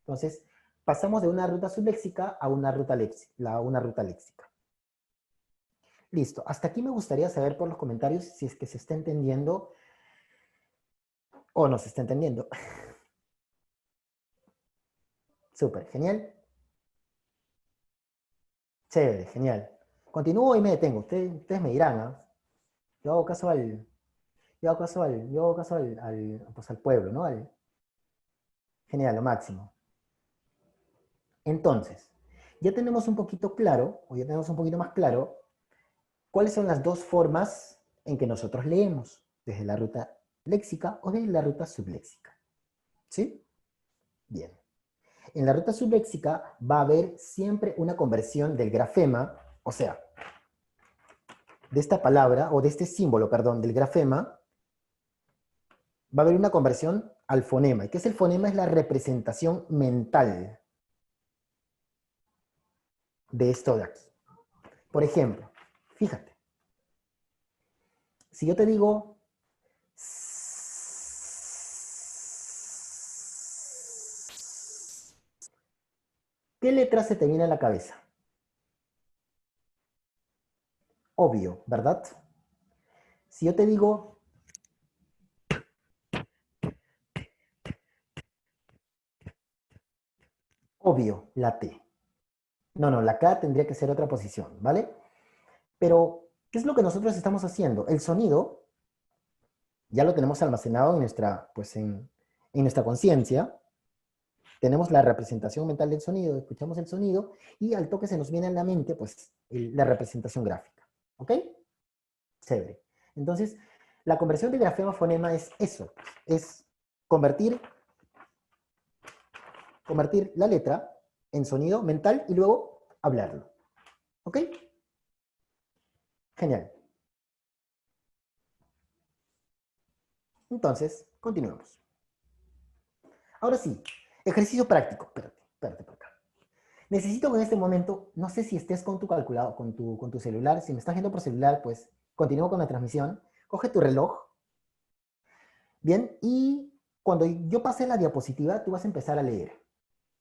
Entonces, pasamos de una ruta subléxica a una ruta léxica. Listo. Hasta aquí me gustaría saber por los comentarios si es que se está entendiendo o no se está entendiendo. Súper, genial. Chévere, genial. Continúo y me detengo. Ustedes me dirán, ¿ah? Yo hago caso pues al pueblo, ¿no? Genial, lo máximo. Entonces, ya tenemos un poquito claro, o ya tenemos un poquito más claro, cuáles son las dos formas en que nosotros leemos, desde la ruta léxica o desde la ruta subléxica. ¿Sí? Bien. En la ruta subléxica va a haber siempre una conversión del grafema, o sea, de esta palabra, o de este símbolo, perdón, del grafema, va a haber una conversión al fonema. ¿Y qué es el fonema? Es la representación mental de esto de aquí. Por ejemplo, fíjate, si yo te digo, ¿qué letra se te viene a la cabeza? Obvio, ¿verdad? Si yo te digo, obvio, la T. No, la K tendría que ser otra posición, ¿vale? Pero, ¿qué es lo que nosotros estamos haciendo? El sonido ya lo tenemos almacenado en nuestra, pues en nuestra conciencia. Tenemos la representación mental del sonido, escuchamos el sonido y al toque se nos viene a la mente, pues, la representación gráfica. ¿Ok? Chévere. Entonces, la conversión de grafema a fonema es eso, es convertir la letra en sonido mental y luego hablarlo. ¿Ok? Genial. Entonces, continuemos. Ahora sí, ejercicio práctico. Espérate por acá. Necesito que en este momento, no sé si estés con tu calculador, con tu celular, si me estás viendo por celular, pues continúo con la transmisión. Coge tu reloj. Bien, y Cuando yo pase la diapositiva, tú vas a empezar a leer.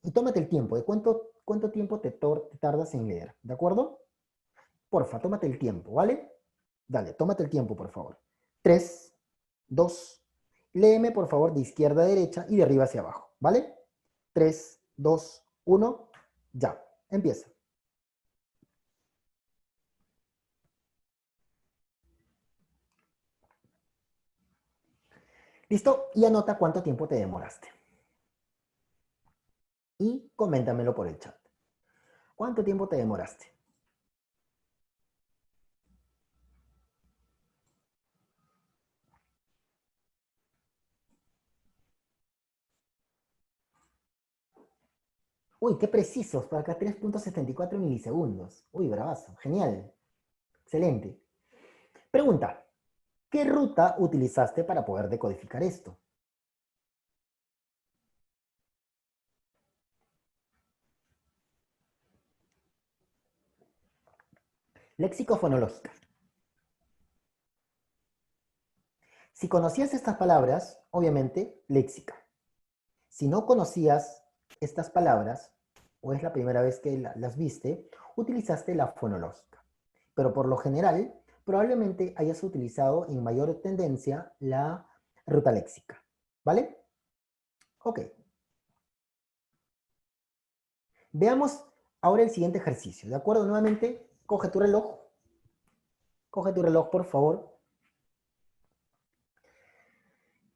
Y tómate el tiempo, de cuánto tiempo te tardas en leer, ¿de acuerdo? Porfa, tómate el tiempo, ¿vale? Dale, tómate el tiempo, por favor. 3, 2, léeme, por favor, de izquierda a derecha y de arriba hacia abajo, ¿vale? 3, 2, 1, ya, empieza. ¿Listo? Y anota cuánto tiempo te demoraste. Y coméntamelo por el chat. ¿Cuánto tiempo te demoraste? Uy, qué precisos, por acá 3.74 milisegundos. Uy, bravazo, genial, excelente. Pregunta, ¿qué ruta utilizaste para poder decodificar esto? Léxico-fonológica. Si conocías estas palabras, obviamente, léxica. Si no conocías estas palabras, o es la primera vez que las viste, utilizaste la fonológica. Pero por lo general, probablemente hayas utilizado en mayor tendencia la ruta léxica. ¿Vale? Ok. Veamos ahora el siguiente ejercicio. ¿De acuerdo? Nuevamente, coge tu reloj. Coge tu reloj, por favor.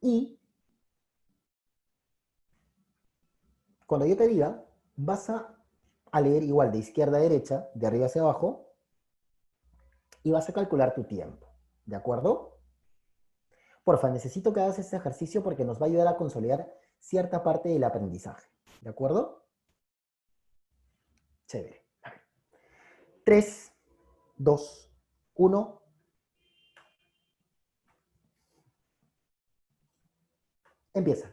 Y cuando yo te diga, vas a leer igual de izquierda a derecha, de arriba hacia abajo, y vas a calcular tu tiempo. ¿De acuerdo? Porfa, necesito que hagas este ejercicio porque nos va a ayudar a consolidar cierta parte del aprendizaje. ¿De acuerdo? Chévere. 3, 2, 1. Empieza.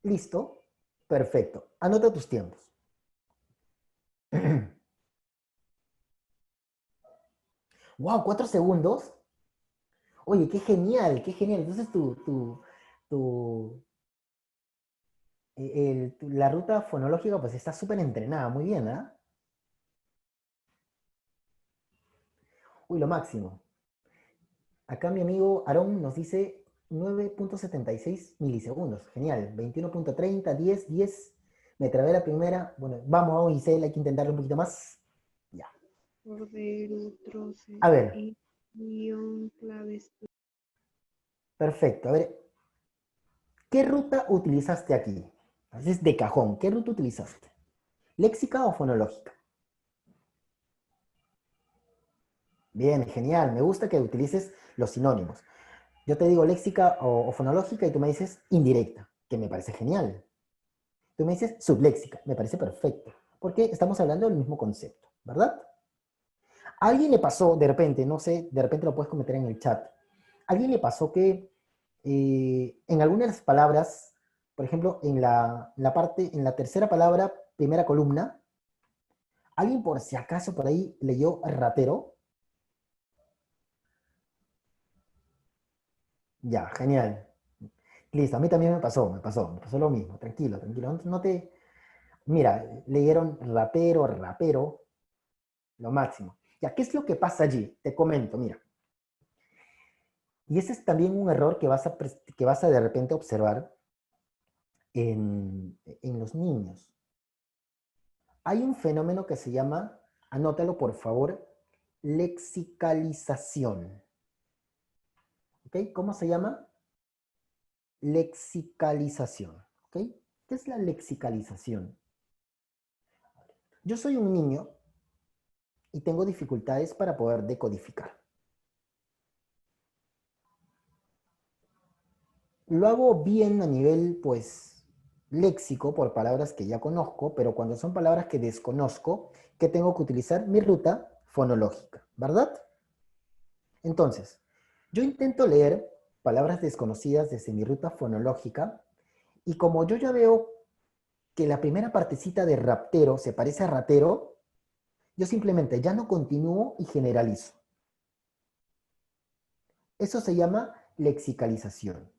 ¿Listo? Perfecto. Anota tus tiempos. ¡Wow! ¿4 segundos? Oye, qué genial, qué genial. Entonces tu, la ruta fonológica pues está súper entrenada, muy bien, ¿ah? Uy, lo máximo. Acá mi amigo Aarón nos dice 9.76 milisegundos. Genial. 21.30, 10, 10. Me trabé la primera. Bueno, vamos, Giselle, hay que intentarlo un poquito más. Ya. Cordero, troce A ver, y guión clave. perfecto. A ver, ¿qué ruta utilizaste aquí? Entonces, de cajón, ¿qué ruta utilizaste? ¿Léxica o fonológica? Bien, genial. Me gusta que utilices los sinónimos. Yo te digo léxica o fonológica y tú me dices indirecta, que me parece genial. Tú me dices subléxica, me parece perfecto, porque estamos hablando del mismo concepto, ¿verdad? ¿A alguien le pasó, de repente, no sé, de repente lo puedes comentar en el chat, ¿a alguien le pasó que en algunas de las palabras, por ejemplo, en la tercera palabra, primera columna, alguien por si acaso por ahí leyó ratero? Ya, genial. Listo, a mí también me pasó lo mismo, tranquilo, tranquilo, no te... Mira, leyeron rapero, rapero, lo máximo. Ya, ¿qué es lo que pasa allí? Te comento, mira. Y ese es también un error que vas a de repente observar en los niños. Hay un fenómeno que se llama, anótalo por favor, lexicalización. ¿Ok? ¿Cómo se llama? Lexicalización. ¿Ok? ¿Qué es la lexicalización? Yo soy un niño y tengo dificultades para poder decodificar. Lo hago bien a nivel, pues, léxico por palabras que ya conozco, pero cuando son palabras que desconozco, ¿qué tengo que utilizar? Mi ruta fonológica, ¿verdad? Entonces, yo intento leer palabras desconocidas desde mi ruta fonológica y como yo ya veo que la primera partecita de raptero se parece a ratero, yo simplemente ya no continúo y generalizo. Eso se llama lexicalización.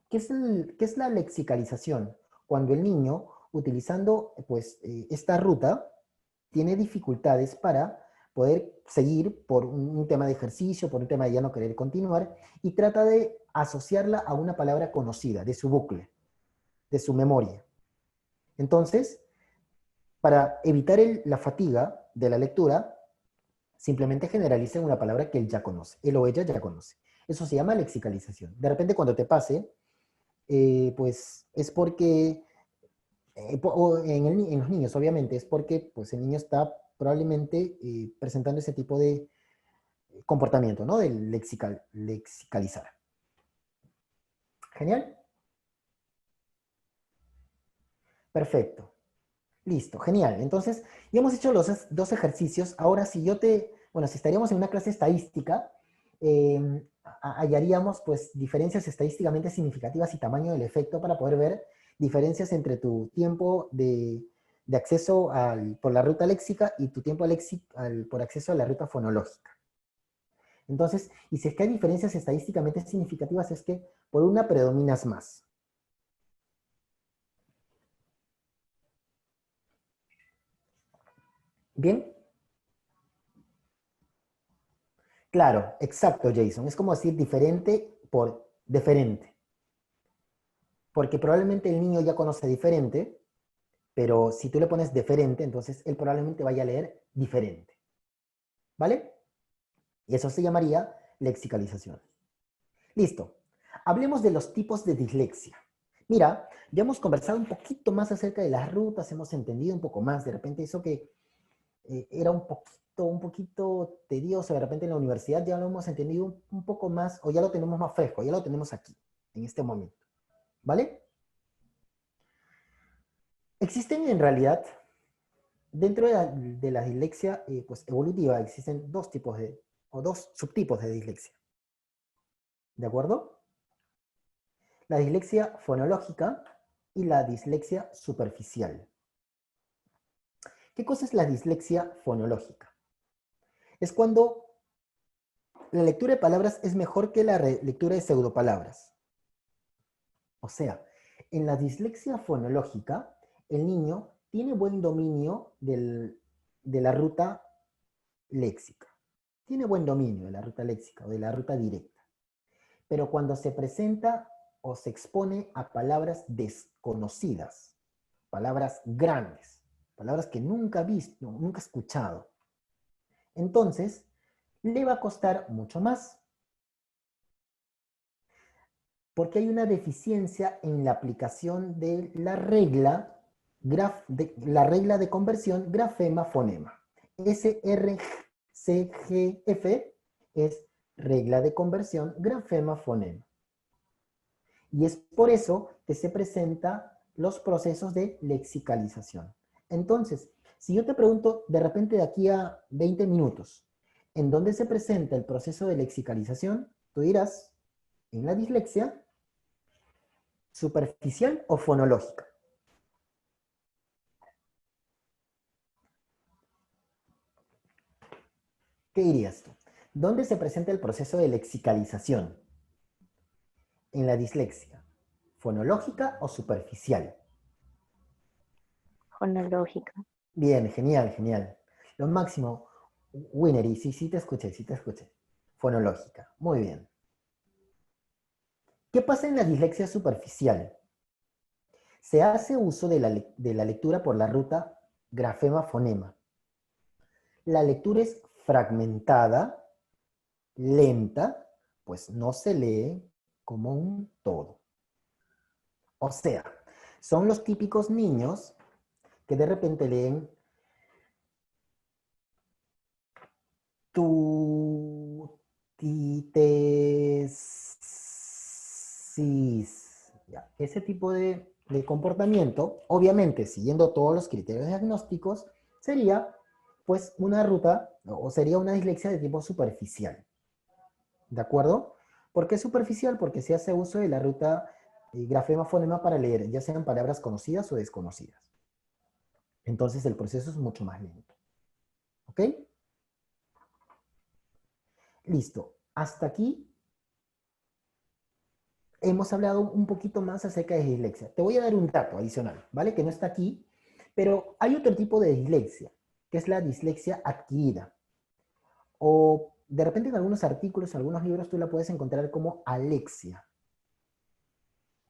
¿Qué es la lexicalización? Cuando el niño, utilizando pues, esta ruta, tiene dificultades para poder seguir por un tema de ejercicio, por un tema de ya no querer continuar, y trata de asociarla a una palabra conocida, de su bucle, de su memoria. Entonces, para evitar la fatiga de la lectura, simplemente generalicen una palabra que él ya conoce, él o ella ya conoce. Eso se llama lexicalización. De repente cuando te pase, pues es porque, en los niños obviamente, es porque pues, el niño está probablemente presentando ese tipo de comportamiento, ¿no? De lexicalizar. ¿Genial? Perfecto. Listo, genial. Entonces, ya hemos hecho los dos ejercicios. Ahora, bueno, si estaríamos en una clase estadística, hallaríamos pues diferencias estadísticamente significativas y tamaño del efecto para poder ver diferencias entre tu tiempo de acceso por la ruta léxica y tu tiempo por acceso a la ruta fonológica. Entonces, y si es que hay diferencias estadísticamente significativas, es que por una predominas más. ¿Bien? Claro, exacto, Jason. Es como decir diferente por deferente. Porque probablemente el niño ya conoce diferente, pero si tú le pones deferente, entonces él probablemente vaya a leer diferente. ¿Vale? Y eso se llamaría lexicalización. Listo. Hablemos de los tipos de dislexia. Mira, ya hemos conversado un poquito más acerca de las rutas, hemos entendido un poco más. De repente eso que era un poquito tedioso, de repente en la universidad ya lo hemos entendido un poco más, o ya lo tenemos más fresco, ya lo tenemos aquí, en este momento. ¿Vale? Existen en realidad, dentro de la dislexia pues, evolutiva, existen dos tipos o dos subtipos de dislexia. ¿De acuerdo? La dislexia fonológica y la dislexia superficial. ¿Qué cosa es la dislexia fonológica? Es cuando la lectura de palabras es mejor que la lectura de pseudopalabras. O sea, en la dislexia fonológica, el niño tiene buen dominio de la ruta léxica. Tiene buen dominio de la ruta léxica o de la ruta directa. Pero cuando se presenta o se expone a palabras desconocidas, palabras grandes, palabras que nunca ha visto, nunca ha escuchado, entonces le va a costar mucho más. Porque hay una deficiencia en la aplicación de la regla de conversión grafema-fonema. SRCGF es regla de conversión grafema-fonema. Y es por eso que se presentan los procesos de lexicalización. Entonces, si yo te pregunto de repente de aquí a 20 minutos, ¿en dónde se presenta el proceso de lexicalización? Tú dirás, en la dislexia, superficial o fonológica. ¿Qué dirías tú? ¿Dónde se presenta el proceso de lexicalización? En la dislexia, ¿fonológica o superficial? Fonológica. Bien, genial, genial. Lo máximo, Winnery, sí te escuché, sí te escuché. Fonológica, muy bien. ¿Qué pasa en la dislexia superficial? Se hace uso de la lectura por la ruta grafema-fonema. La lectura es fragmentada, lenta, pues no se lee como un todo. O sea, son los típicos niños que de repente leen tu, ti, te, sis. Ya, ese tipo de comportamiento, obviamente siguiendo todos los criterios diagnósticos, sería pues una ruta o sería una dislexia de tipo superficial. ¿De acuerdo? ¿Por qué superficial? Porque se hace uso de la ruta grafema-fonema para leer, ya sean palabras conocidas o desconocidas. Entonces el proceso es mucho más lento. ¿Ok? Listo. Hasta aquí hemos hablado un poquito más acerca de dislexia. Te voy a dar un dato adicional, ¿vale? Que no está aquí, pero hay otro tipo de dislexia, que es la dislexia adquirida. O de repente en algunos artículos, en algunos libros, tú la puedes encontrar como alexia.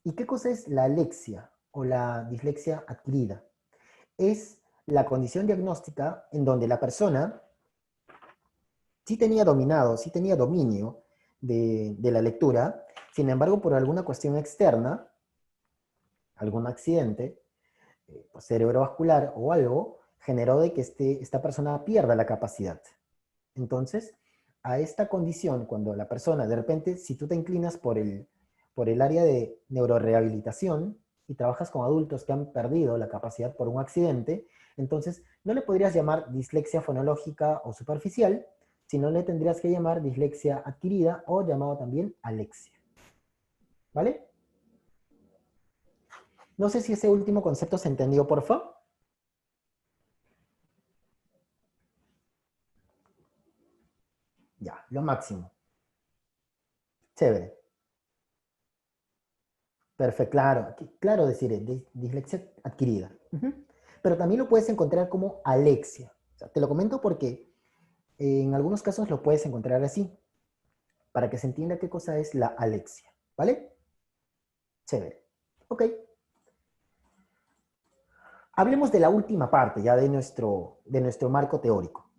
¿Y qué cosa es la alexia o la dislexia adquirida? Es la condición diagnóstica en donde la persona sí tenía dominado, sí tenía dominio de la lectura, sin embargo, por alguna cuestión externa, algún accidente pues, cerebrovascular o algo, generó de que esta persona pierda la capacidad. Entonces, a esta condición, cuando la persona, de repente, si tú te inclinas por el área de neurorehabilitación y trabajas con adultos que han perdido la capacidad por un accidente, entonces no le podrías llamar dislexia fonológica o superficial, sino le tendrías que llamar dislexia adquirida o llamado también alexia. ¿Vale? No sé si ese último concepto se entendió, por favor. Ya, lo máximo. Chévere. Perfecto, claro, claro decir, dislexia adquirida. Ujú. Pero también lo puedes encontrar como alexia. O sea, te lo comento porque en algunos casos lo puedes encontrar así, para que se entienda qué cosa es la alexia. ¿Vale? Chévere. Ok. Hablemos de la última parte ya de nuestro marco teórico.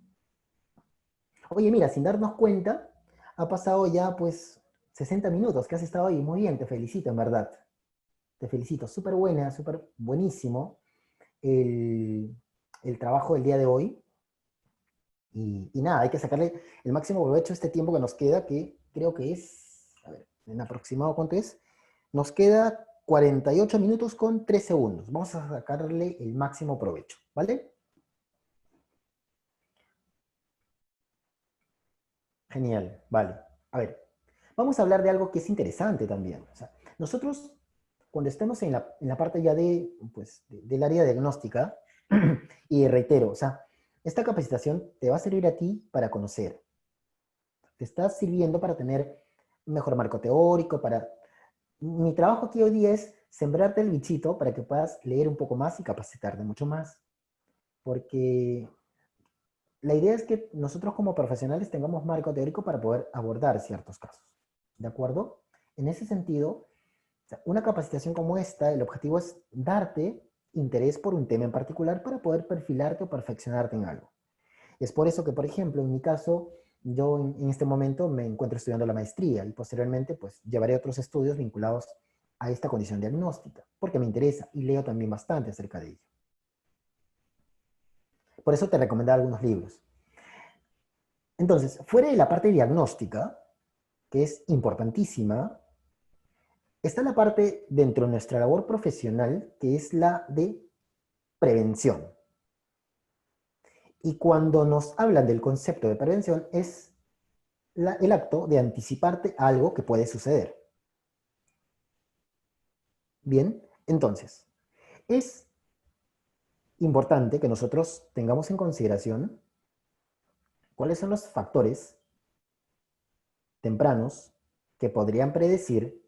Oye, mira, sin darnos cuenta, ha pasado ya pues 60 minutos que has estado ahí. Muy bien, te felicito, en verdad. Te felicito. Súper buena, súper buenísimo el, el trabajo del día de hoy. Y nada, hay que sacarle el máximo provecho a este tiempo que nos queda, que creo que es, a ver, en aproximado, ¿cuánto es? Nos queda 48 minutos con 3 segundos. Vamos a sacarle el máximo provecho, ¿vale? Genial, vale. A ver, vamos a hablar de algo que es interesante también. O sea, nosotros, cuando estemos en la parte ya pues, del área diagnóstica, y reitero, o sea, esta capacitación te va a servir a ti para conocer. Te está sirviendo para tener un mejor marco teórico, para... Mi trabajo aquí hoy día es sembrarte el bichito para que puedas leer un poco más y capacitarte mucho más. Porque la idea es que nosotros como profesionales tengamos marco teórico para poder abordar ciertos casos. ¿De acuerdo? En ese sentido, o sea, una capacitación como esta, el objetivo es darte interés por un tema en particular para poder perfilarte o perfeccionarte en algo. Es por eso que, por ejemplo, en mi caso, yo en este momento me encuentro estudiando la maestría y posteriormente pues llevaré otros estudios vinculados a esta condición diagnóstica, porque me interesa y leo también bastante acerca de ello. Por eso te recomendaba algunos libros. Entonces, fuera de la parte diagnóstica, que es importantísima, está la parte dentro de nuestra labor profesional, que es la de prevención. Y cuando nos hablan del concepto de prevención, es el acto de anticiparte a algo que puede suceder. Bien, entonces, es importante que nosotros tengamos en consideración cuáles son los factores tempranos que podrían predecir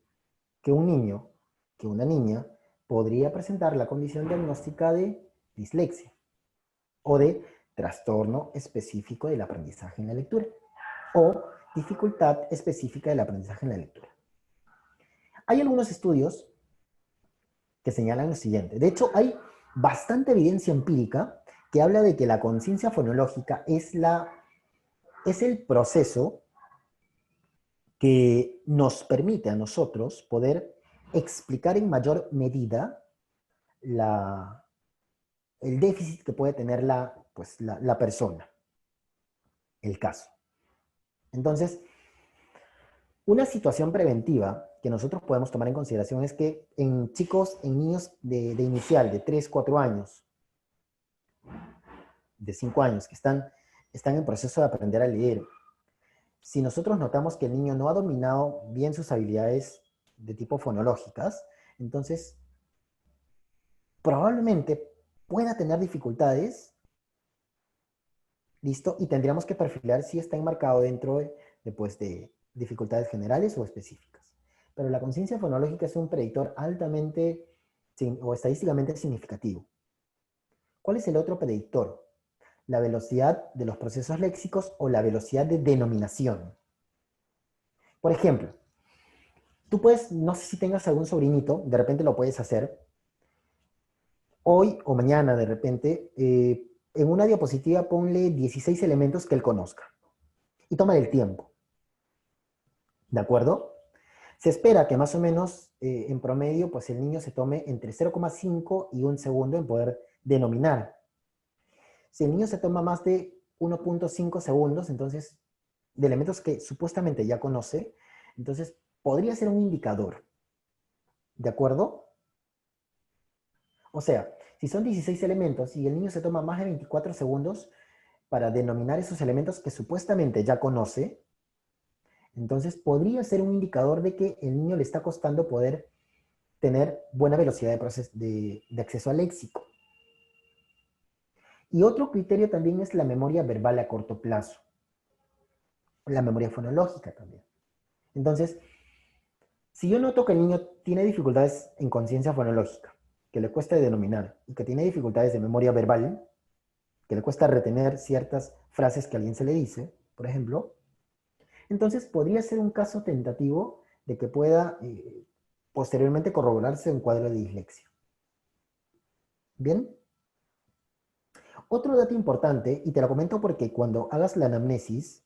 que un niño, que una niña, podría presentar la condición diagnóstica de dislexia o de trastorno específico del aprendizaje en la lectura o dificultad específica del aprendizaje en la lectura. Hay algunos estudios que señalan lo siguiente. De hecho, hay bastante evidencia empírica que habla de que la conciencia fonológica es el proceso que nos permite a nosotros poder explicar en mayor medida el déficit que puede tener la persona, el caso. Entonces, una situación preventiva que nosotros podemos tomar en consideración es que en chicos, en niños de inicial, de 3, 4 años, de 5 años, que están en proceso de aprender a leer, si nosotros notamos que el niño no ha dominado bien sus habilidades de tipo fonológicas, entonces probablemente pueda tener dificultades, ¿listo? Y tendríamos que perfilar si está enmarcado dentro pues, de dificultades generales o específicas. Pero la conciencia fonológica es un predictor altamente o estadísticamente significativo. ¿Cuál es el otro predictor? La velocidad de los procesos léxicos o la velocidad de denominación. Por ejemplo, tú puedes, no sé si tengas algún sobrinito, de repente lo puedes hacer, hoy o mañana de repente, en una diapositiva ponle 16 elementos que él conozca y toma el tiempo, ¿de acuerdo? Se espera que más o menos en promedio pues el niño se tome entre 0,5 y 1 segundo en poder denominar. Si el niño se toma más de 1,5 segundos, entonces, de elementos que supuestamente ya conoce, entonces podría ser un indicador, ¿de acuerdo? O sea, si son 16 elementos y el niño se toma más de 24 segundos para denominar esos elementos que supuestamente ya conoce, entonces podría ser un indicador de que el niño le está costando poder tener buena velocidad de acceso al léxico. Y otro criterio también es la memoria verbal a corto plazo, la memoria fonológica también. Entonces, si yo noto que el niño tiene dificultades en conciencia fonológica, que le cuesta denominar, y que tiene dificultades de memoria verbal, que le cuesta retener ciertas frases que alguien se le dice, por ejemplo, entonces podría ser un caso tentativo de que pueda posteriormente corroborarse un cuadro de dislexia. ¿Bien? Otro dato importante, y te lo comento porque cuando hagas la anamnesis,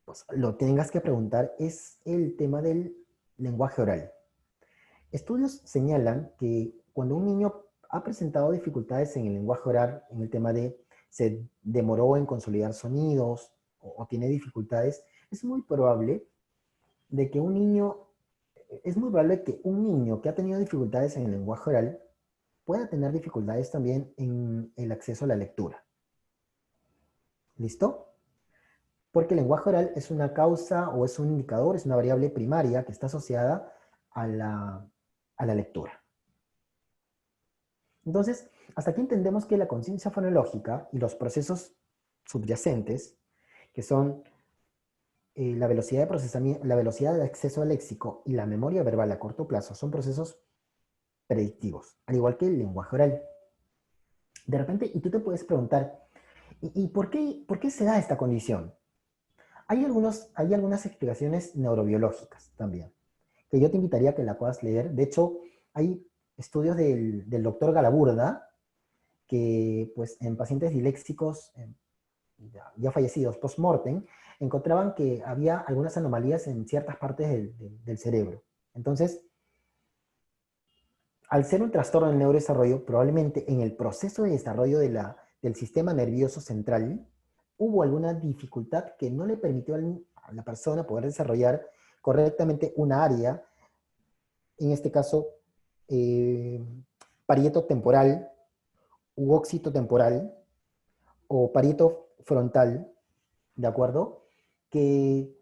pues lo tengas que preguntar, es el tema del lenguaje oral. Estudios señalan que cuando un niño ha presentado dificultades en el lenguaje oral, en el tema de se demoró en consolidar sonidos o tiene dificultades, es muy probable de que un niño, es muy probable que un niño que ha tenido dificultades en el lenguaje oral pueda tener dificultades también en el acceso a la lectura. ¿Listo? Porque el lenguaje oral es una causa o es un indicador, es una variable primaria que está asociada a la lectura. Entonces, hasta aquí entendemos que la conciencia fonológica y los procesos subyacentes, que son la velocidad de procesamiento, la velocidad de acceso al léxico y la memoria verbal a corto plazo, son procesos predictivos, al igual que el lenguaje oral. De repente, y tú te puedes preguntar, ¿y por qué se da esta condición? Hay algunas explicaciones neurobiológicas también, que yo te invitaría a que la puedas leer. De hecho, hay estudios del doctor Galaburda, que pues en pacientes diléxicos ya fallecidos post-mortem, encontraban que había algunas anomalías en ciertas partes del cerebro. Entonces, al ser un trastorno del neurodesarrollo, probablemente en el proceso de desarrollo del sistema nervioso central, hubo alguna dificultad que no le permitió a la persona poder desarrollar correctamente una área, en este caso, parieto temporal u ósito temporal, o parieto frontal, ¿de acuerdo? Que,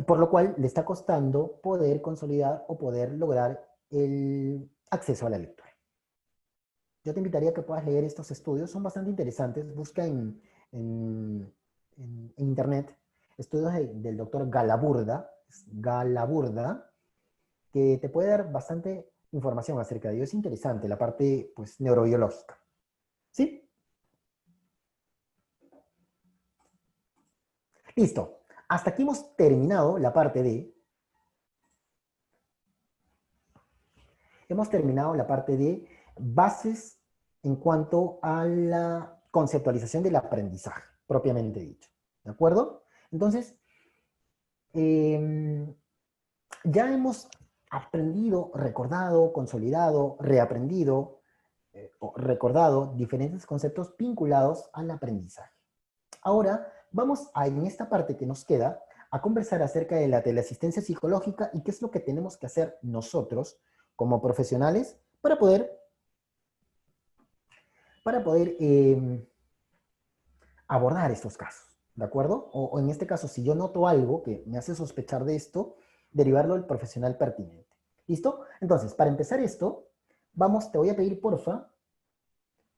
por lo cual le está costando poder consolidar o poder lograr el acceso a la lectura. Yo te invitaría a que puedas leer estos estudios, son bastante interesantes. Busca en, en internet estudios del doctor Galaburda, que te puede dar bastante información acerca de ello. Es interesante la parte pues, neurobiológica. ¿Sí? Listo. Hasta aquí hemos terminado la parte de... Hemos terminado la parte de bases en cuanto a la conceptualización del aprendizaje, propiamente dicho. ¿De acuerdo? Entonces, ya hemos aprendido, recordado, consolidado, reaprendido o recordado diferentes conceptos vinculados al aprendizaje. Ahora vamos en esta parte que nos queda a conversar acerca de la teleasistencia psicológica y qué es lo que tenemos que hacer nosotros como profesionales para poder abordar estos casos. ¿de acuerdo? O en este caso, si yo noto algo que me hace sospechar de esto, derivarlo al profesional pertinente. ¿Listo? Entonces, para empezar esto, vamos, te voy a pedir porfa,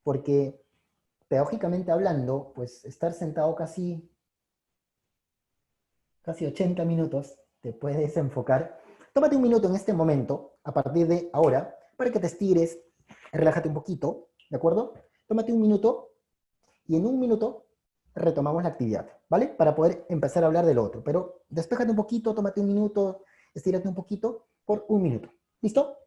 porque pedagógicamente hablando, pues estar sentado casi 80 minutos, te puedes enfocar. Tómate un minuto en este momento, a partir de ahora, para que te estires, relájate un poquito, ¿de acuerdo? Tómate un minuto y en un minuto retomamos la actividad, ¿vale? Para poder empezar a hablar del otro. Pero despéjate un poquito, tómate un minuto, estírate un poquito por un minuto. ¿Listo?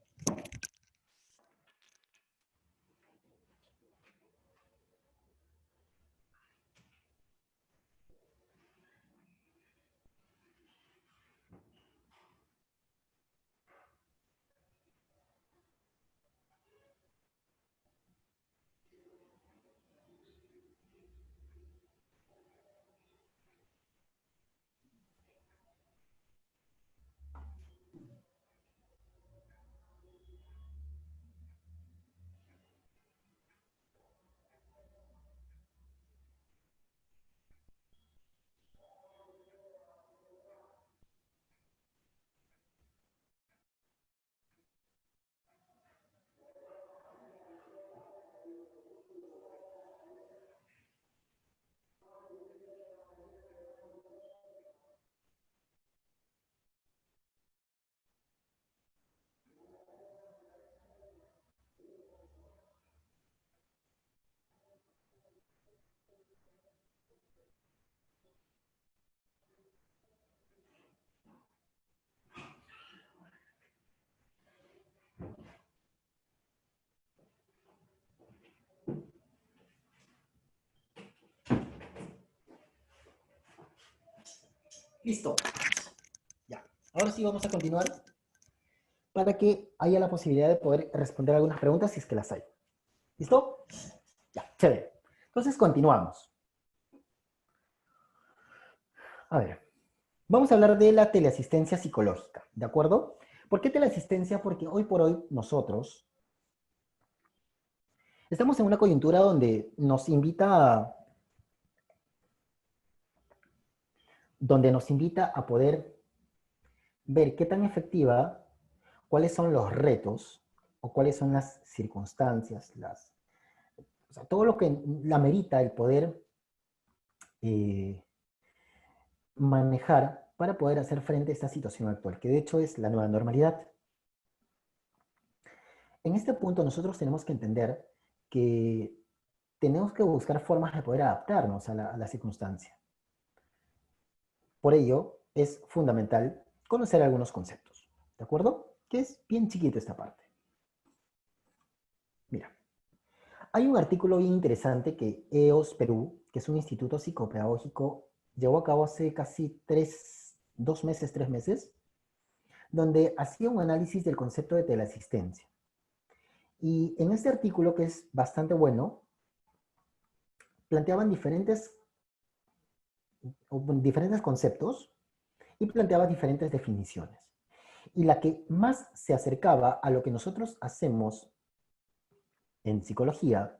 Listo. Ya. Ahora sí vamos a continuar para que haya la posibilidad de poder responder algunas preguntas si es que las hay. ¿Listo? Ya, chévere. Entonces continuamos. A ver, vamos a hablar de la teleasistencia psicológica, ¿de acuerdo? ¿Por qué teleasistencia? Porque hoy por hoy nosotros estamos en una coyuntura donde nos invita a poder ver qué tan efectiva, cuáles son los retos o cuáles son las circunstancias, o sea, todo lo que la merita el poder eh, manejar para poder hacer frente a esta situación actual, que de hecho es la nueva normalidad. En este punto nosotros tenemos que entender que tenemos que buscar formas de poder adaptarnos a la circunstancia. Por ello, es fundamental conocer algunos conceptos, ¿de acuerdo? Que es bien chiquito esta parte. Mira, hay un artículo bien interesante que EOS Perú, que es un instituto psicopedagógico, llevó a cabo hace casi 2 meses, 3 meses, donde hacía un análisis del concepto de teleasistencia. Y en este artículo, que es bastante bueno, planteaban diferentes conceptos y planteaba diferentes definiciones. Y la que más se acercaba a lo que nosotros hacemos en psicología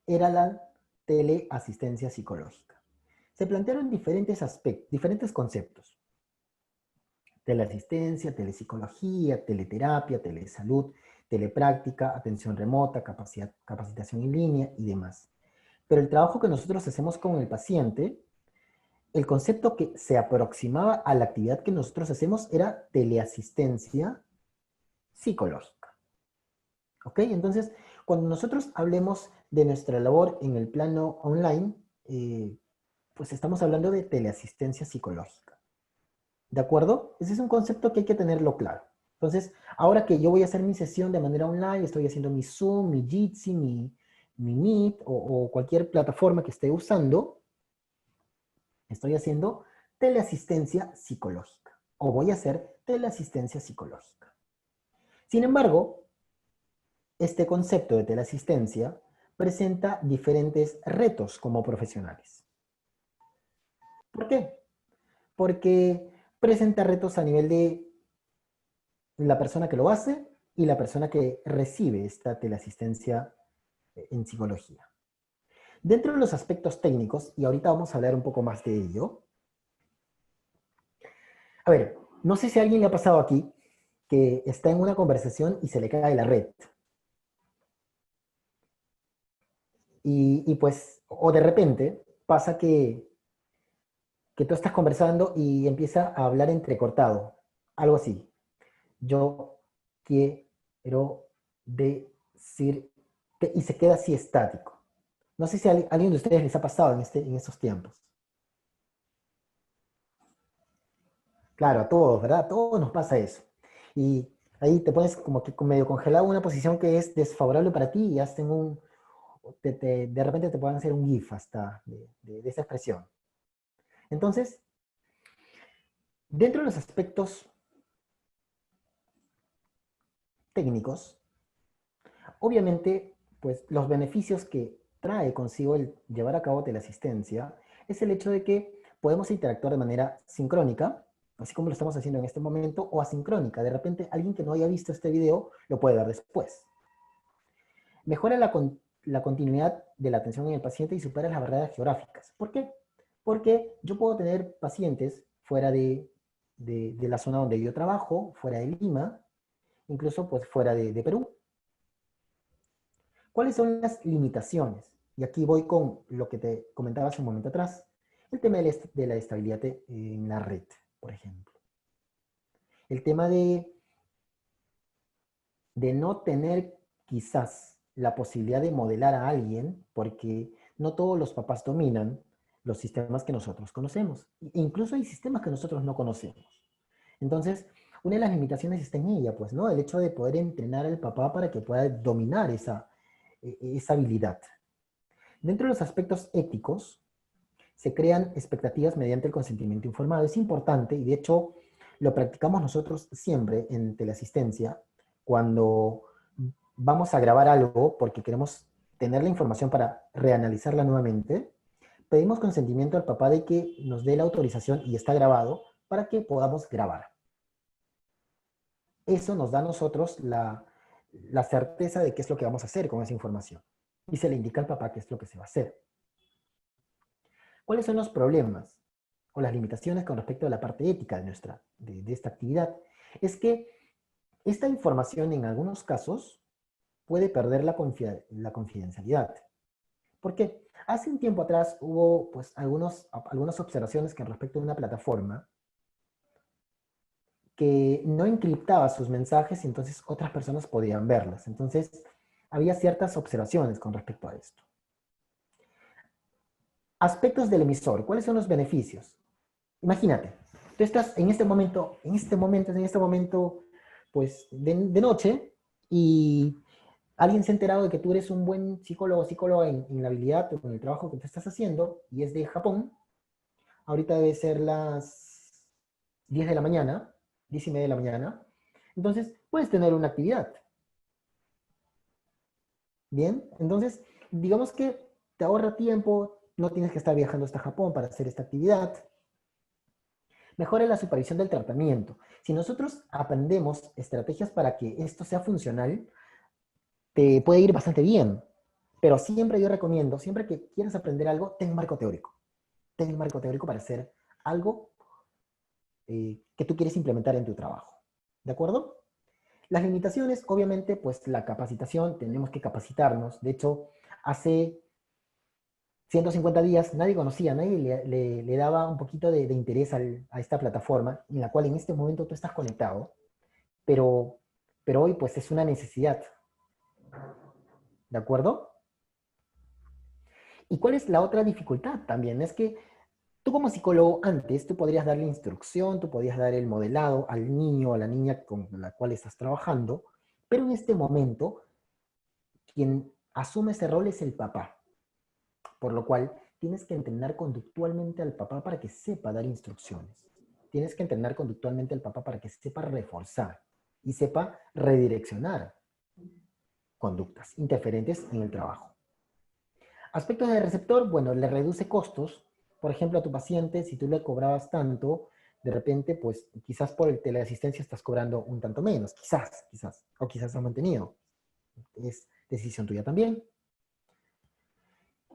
era la teleasistencia psicológica. Se plantearon diferentes aspectos, diferentes conceptos. Teleasistencia, telepsicología, teleterapia, telesalud, telepráctica, atención remota, capacitación en línea y demás. Pero el trabajo que nosotros hacemos con el paciente, el concepto que se aproximaba a la actividad que nosotros hacemos era teleasistencia psicológica. ¿Ok? Entonces, cuando nosotros hablemos de nuestra labor en el plano online, pues estamos hablando de teleasistencia psicológica. ¿De acuerdo? Ese es un concepto que hay que tenerlo claro. Entonces, ahora que yo voy a hacer mi sesión de manera online, estoy haciendo mi Zoom, mi Jitsi, mi Meet o cualquier plataforma que esté usando, estoy haciendo teleasistencia psicológica o voy a hacer teleasistencia psicológica. Sin embargo, este concepto de teleasistencia presenta diferentes retos como profesionales. ¿Por qué? Porque presenta retos a nivel de la persona que lo hace y la persona que recibe esta teleasistencia en psicología. Dentro de los aspectos técnicos, y ahorita vamos a hablar un poco más de ello. A ver, no sé si a alguien le ha pasado aquí que está en una conversación y se le cae la red. Y pues, o de repente pasa que tú estás conversando y empieza a hablar entrecortado. Algo así. Yo quiero decir que, y se queda así estático. No sé si a alguien de ustedes les ha pasado en estos tiempos. Claro, a todos, ¿verdad? A todos nos pasa eso. Y ahí te pones como que medio congelado en una posición que es desfavorable para ti y hacen de repente te pueden hacer un GIF hasta de esa expresión. Entonces, dentro de los aspectos técnicos, obviamente, pues los beneficios que trae consigo el llevar a cabo teleasistencia es el hecho de que podemos interactuar de manera sincrónica, así como lo estamos haciendo en este momento, o asincrónica. De repente, alguien que no haya visto este video lo puede ver después. Mejora la continuidad de la atención en el paciente y supera las barreras geográficas. ¿Por qué? Porque yo puedo tener pacientes fuera de la zona donde yo trabajo, fuera de Lima, incluso pues fuera de Perú. ¿Cuáles son las limitaciones? Y aquí voy con lo que te comentaba hace un momento atrás. El tema de la estabilidad en la red, por ejemplo. El tema de no tener quizás la posibilidad de modelar a alguien, porque no todos los papás dominan los sistemas que nosotros conocemos. E incluso hay sistemas que nosotros no conocemos. Entonces, una de las limitaciones está en ella, pues, ¿no? El hecho de poder entrenar al papá para que pueda dominar esa habilidad. Dentro de los aspectos éticos, se crean expectativas mediante el consentimiento informado. Es importante, y de hecho lo practicamos nosotros siempre en teleasistencia, cuando vamos a grabar algo porque queremos tener la información para reanalizarla nuevamente, pedimos consentimiento al papá de que nos dé la autorización y está grabado para que podamos grabar. Eso nos da a nosotros la certeza de qué es lo que vamos a hacer con esa información. Y se le indica al papá qué es lo que se va a hacer. ¿Cuáles son los problemas o las limitaciones con respecto a la parte ética de esta actividad? Es que esta información en algunos casos puede perder la confidencialidad. ¿Por qué? Hace un tiempo atrás hubo pues, algunas observaciones que respecto a una plataforma que no encriptaba sus mensajes y entonces otras personas podían verlas. Entonces, había ciertas observaciones con respecto a esto. Aspectos del emisor. ¿Cuáles son los beneficios? Imagínate, tú estás en este momento, pues, de noche y alguien se ha enterado de que tú eres un buen psicólogo o psicóloga en la habilidad o en el trabajo que te estás haciendo y es de Japón. Ahorita debe ser las 10 de la mañana, 10:30 de la mañana. Entonces, puedes tener una actividad. Bien, entonces, digamos que te ahorra tiempo, no tienes que estar viajando hasta Japón para hacer esta actividad. Mejora la supervisión del tratamiento. Si nosotros aprendemos estrategias para que esto sea funcional, te puede ir bastante bien. Pero siempre yo recomiendo, siempre que quieras aprender algo, ten un marco teórico. Ten un marco teórico para hacer algo que tú quieres implementar en tu trabajo. ¿De acuerdo? Las limitaciones, obviamente, pues la capacitación, tenemos que capacitarnos. De hecho, hace 150 días nadie conocía, nadie le daba un poquito de interés a esta plataforma en la cual en este momento tú estás conectado, pero, pero hoy pues es una necesidad, ¿de acuerdo? ¿Y cuál es la otra dificultad también? Es que tú como psicólogo antes, tú podrías darle instrucción, tú podrías dar el modelado al niño o a la niña con la cual estás trabajando, pero en este momento quien asume ese rol es el papá. Por lo cual, tienes que entrenar conductualmente al papá para que sepa dar instrucciones. Tienes que entrenar conductualmente al papá para que sepa reforzar y sepa redireccionar conductas interferentes en el trabajo. Aspectos del receptor, bueno, le reduce costos. Por ejemplo, a tu paciente, si tú le cobrabas tanto, de repente, pues quizás por el teleasistencia estás cobrando un tanto menos, quizás, o quizás has mantenido. Es decisión tuya también.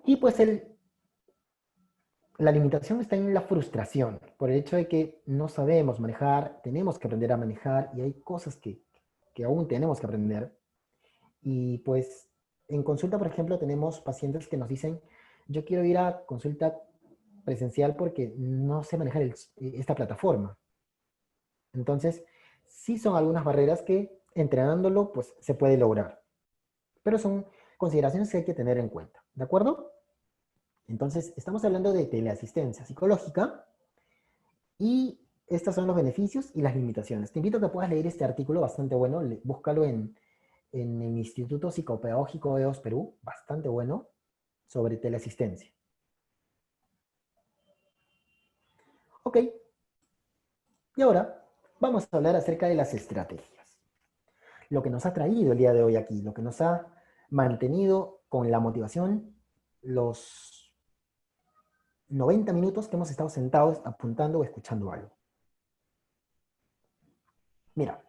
Y pues la limitación está en la frustración, por el hecho de que no sabemos manejar, tenemos que aprender a manejar y hay cosas que aún tenemos que aprender. Y pues en consulta, por ejemplo, tenemos pacientes que nos dicen, yo quiero ir a consulta presencial porque no sé manejar esta plataforma. Entonces, sí son algunas barreras que entrenándolo, pues se puede lograr. Pero son consideraciones que hay que tener en cuenta. ¿De acuerdo? Entonces, estamos hablando de teleasistencia psicológica y estos son los beneficios y las limitaciones. Te invito a que puedas leer este artículo bastante bueno, búscalo en el Instituto Psicopedagógico EOS Perú, bastante bueno, sobre teleasistencia. Ok, y ahora vamos a hablar acerca de las estrategias. Lo que nos ha traído el día de hoy aquí, lo que nos ha mantenido con la motivación los 90 minutos que hemos estado sentados apuntando o escuchando algo. Mira,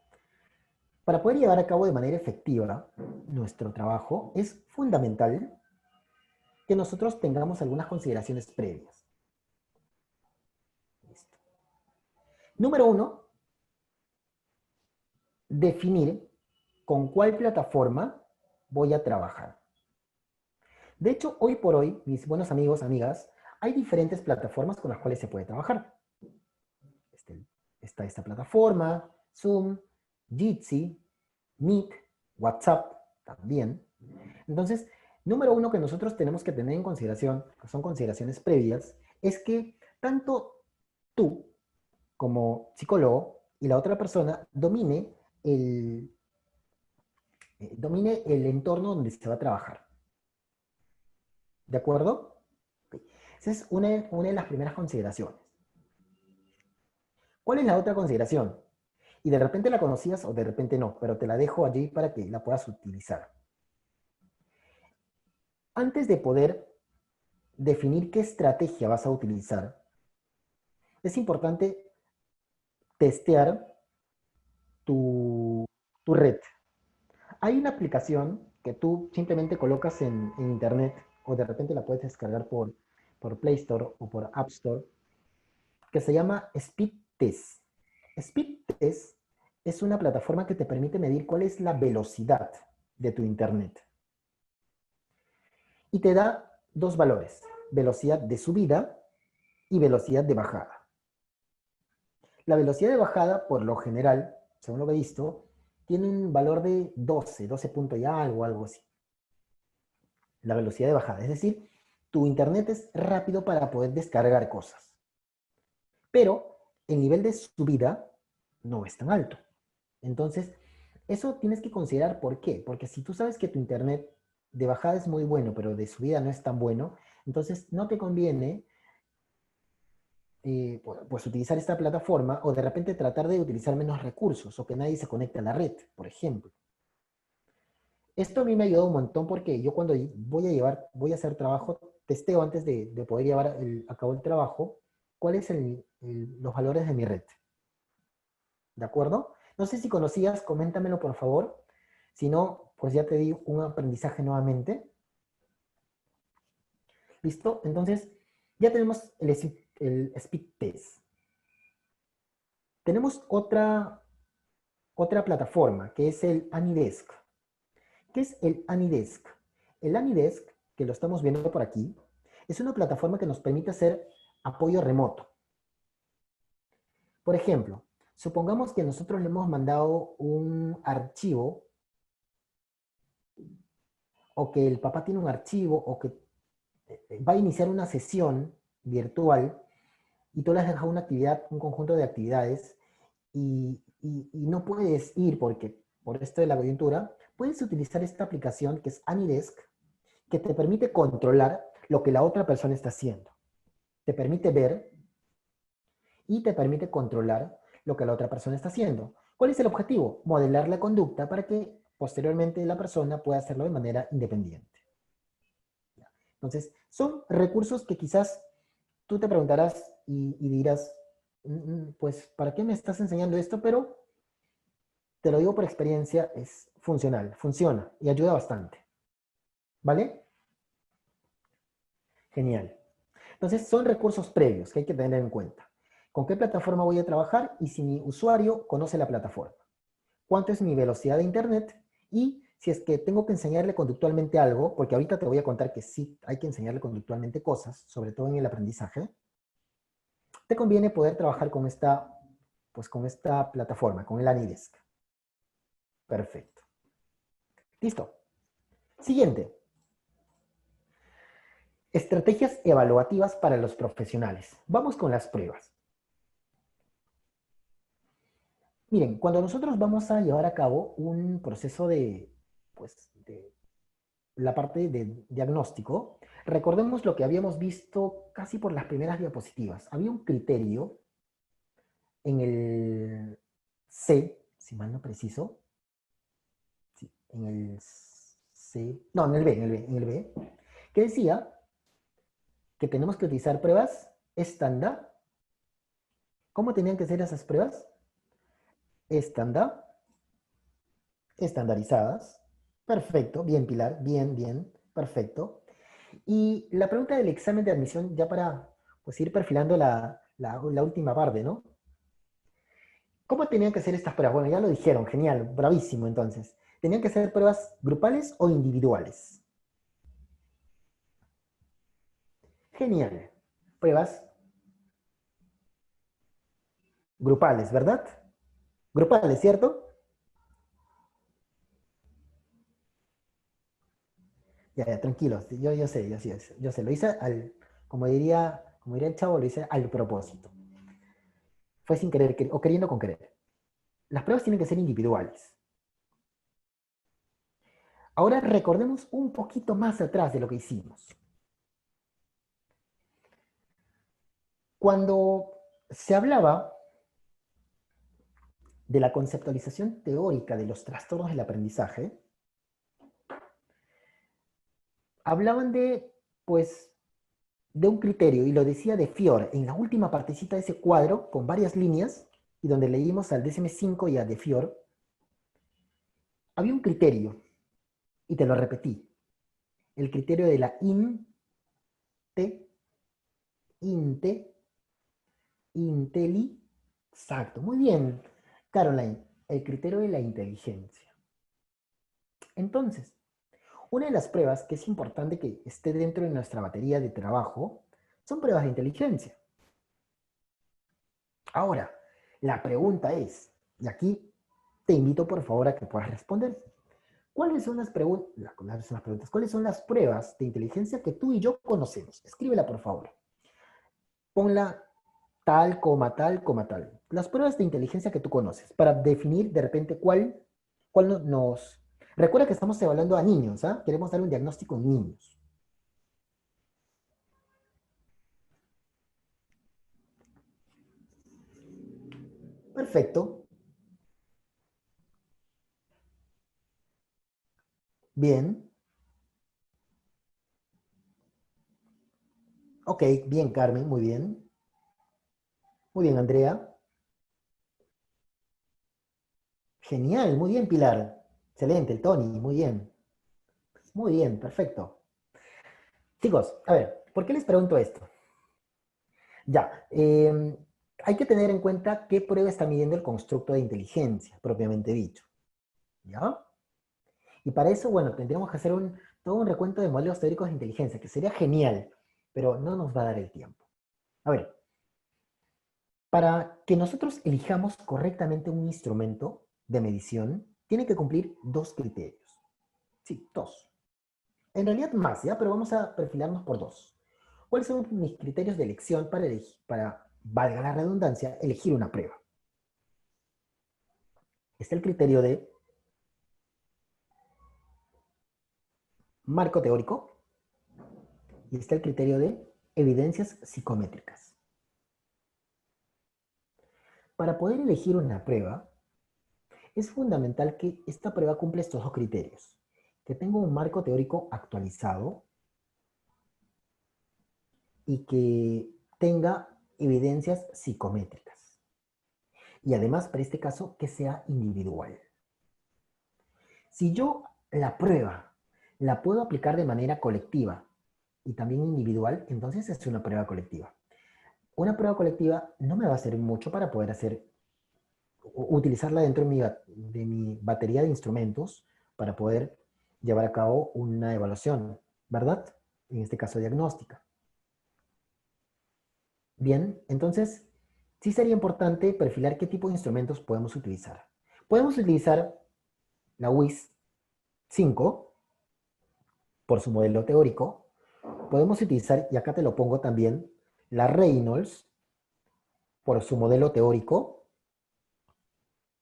para poder llevar a cabo de manera efectiva nuestro trabajo es fundamental que nosotros tengamos algunas consideraciones previas. Listo. Número 1, definir con cuál plataforma voy a trabajar. De hecho, hoy por hoy, mis buenos amigos, amigas, hay diferentes plataformas con las cuales se puede trabajar. Está esta plataforma, Zoom, Jitsi, Meet, WhatsApp también. Entonces, número 1 que nosotros tenemos que tener en consideración, que son consideraciones previas, es que tanto tú como psicólogo y la otra persona domine el entorno donde se va a trabajar. ¿De acuerdo? Esa es una de las primeras consideraciones. ¿Cuál es la otra consideración? Y de repente la conocías o de repente no, pero te la dejo allí para que la puedas utilizar. Antes de poder definir qué estrategia vas a utilizar, es importante testear tu red. Hay una aplicación que tú simplemente colocas en internet o de repente la puedes descargar por Play Store o por App Store, que se llama Speed Test. Speed Test es una plataforma que te permite medir cuál es la velocidad de tu internet. Y te da dos valores, velocidad de subida y velocidad de bajada. La velocidad de bajada, por lo general, según lo que he visto, tiene un valor de 12 punto y algo así. La velocidad de bajada, es decir, tu internet es rápido para poder descargar cosas. Pero el nivel de subida no es tan alto. Entonces, eso tienes que considerar por qué. Porque si tú sabes que tu internet de bajada es muy bueno, pero de subida no es tan bueno, entonces no te conviene pues utilizar esta plataforma o de repente tratar de utilizar menos recursos o que nadie se conecte a la red, por ejemplo. Esto a mí me ha ayudado un montón porque yo cuando voy a hacer trabajo, testeo antes de poder llevar a cabo el trabajo, cuáles son los valores de mi red. ¿De acuerdo? No sé si conocías, coméntamelo por favor. Si no, pues ya te di un aprendizaje nuevamente. ¿Listo? Entonces, ya tenemos el speed test. Tenemos otra plataforma que es el AnyDesk. ¿Qué es el AnyDesk? El AnyDesk, que lo estamos viendo por aquí, es una plataforma que nos permite hacer apoyo remoto. Por ejemplo, supongamos que nosotros le hemos mandado un archivo o que el papá tiene un archivo o que va a iniciar una sesión virtual y tú le has dejado una actividad, un conjunto de actividades y no puedes ir porque por esto de la coyuntura, puedes utilizar esta aplicación que es AnyDesk, que te permite controlar lo que la otra persona está haciendo. Te permite ver y te permite controlar lo que la otra persona está haciendo. ¿Cuál es el objetivo? Modelar la conducta para que posteriormente la persona pueda hacerlo de manera independiente. Entonces, son recursos que quizás tú te preguntarás y dirás, pues, ¿para qué me estás enseñando esto? Pero te lo digo por experiencia, es funcional, funciona y ayuda bastante. ¿Vale? Genial. Entonces, son recursos previos que hay que tener en cuenta. ¿Con qué plataforma voy a trabajar? Y si mi usuario conoce la plataforma. ¿Cuánto es mi velocidad de internet? Y si es que tengo que enseñarle conductualmente algo, porque ahorita te voy a contar que sí hay que enseñarle conductualmente cosas, sobre todo en el aprendizaje, te conviene poder trabajar con esta, pues con esta plataforma, con el AnyDesk. Perfecto. Listo. Siguiente. Estrategias evaluativas para los profesionales. Vamos con las pruebas. Miren, cuando nosotros vamos a llevar a cabo un proceso de, pues, de la parte de diagnóstico, recordemos lo que habíamos visto casi por las primeras diapositivas. Había un criterio en el C, si mal no preciso, sí, en el C, no, en el B, que decía que tenemos que utilizar pruebas estándar. ¿Cómo tenían que ser esas pruebas? Estándar, estandarizadas. Perfecto, bien Pilar, bien, bien, perfecto. Y la pregunta del examen de admisión, ya para pues, ir perfilando la última parte, ¿no? ¿Cómo tenían que ser estas pruebas? Bueno, ya lo dijeron, genial, bravísimo entonces. ¿Tenían que ser pruebas grupales o individuales? Genial. Pruebas grupales, ¿verdad? Grupales, ¿cierto? Ya, ya, tranquilos, yo sé, yo sé, lo hice al, como diría el chavo, lo hice al propósito. Fue sin querer, o queriendo con querer. Las pruebas tienen que ser individuales. Ahora recordemos un poquito más atrás de lo que hicimos. Cuando se hablaba de la conceptualización teórica de los trastornos del aprendizaje, hablaban de, pues, de un criterio, y lo decía de Fior, en la última partecita de ese cuadro, con varias líneas, y donde leímos al DSM-5 y a de Fior, había un criterio, y te lo repetí, el criterio de la inte, inteli, exacto, muy bien, Caroline, el criterio de la inteligencia. Entonces, una de las pruebas que es importante que esté dentro de nuestra batería de trabajo son pruebas de inteligencia. Ahora, la pregunta es, y aquí te invito por favor a que puedas responder, ¿cuáles son las preguntas? ¿Cuáles son las pruebas de inteligencia que tú y yo conocemos? Escríbela por favor. Ponla tal, coma, tal, coma, tal. Las pruebas de inteligencia que tú conoces, para definir de repente cuál nos... Recuerda que estamos evaluando a niños, ¿ah? Queremos dar un diagnóstico en niños. Perfecto. Bien. Ok, bien, Carmen, muy bien. Muy bien, Andrea. Genial, muy bien, Pilar. Excelente, el Tony, muy bien. Muy bien, perfecto. Chicos, a ver, ¿por qué les pregunto esto? Ya, hay que tener en cuenta qué prueba está midiendo el constructo de inteligencia, propiamente dicho. ¿Ya? Y para eso, bueno, tendríamos que hacer todo un recuento de modelos teóricos de inteligencia, que sería genial, pero no nos va a dar el tiempo. A ver, para que nosotros elijamos correctamente un instrumento de medición, tiene que cumplir dos criterios. Sí, dos. En realidad más, ¿ya? Pero vamos a perfilarnos por dos. ¿Cuáles son mis criterios de elección para, valga la redundancia, elegir una prueba? Está el criterio de marco teórico y está el criterio de evidencias psicométricas. Para poder elegir una prueba, es fundamental que esta prueba cumpla estos dos criterios. Que tenga un marco teórico actualizado y que tenga evidencias psicométricas. Y además, para este caso, que sea individual. Si yo la prueba la puedo aplicar de manera colectiva y también individual, entonces es una prueba colectiva. Una prueba colectiva no me va a servir mucho para poder utilizarla dentro de mi batería de instrumentos para poder llevar a cabo una evaluación, ¿verdad? En este caso diagnóstica. Bien, entonces sí sería importante perfilar qué tipo de instrumentos podemos utilizar. Podemos utilizar la WIS 5 por su modelo teórico. Podemos utilizar, y acá te lo pongo también, la Reynolds por su modelo teórico.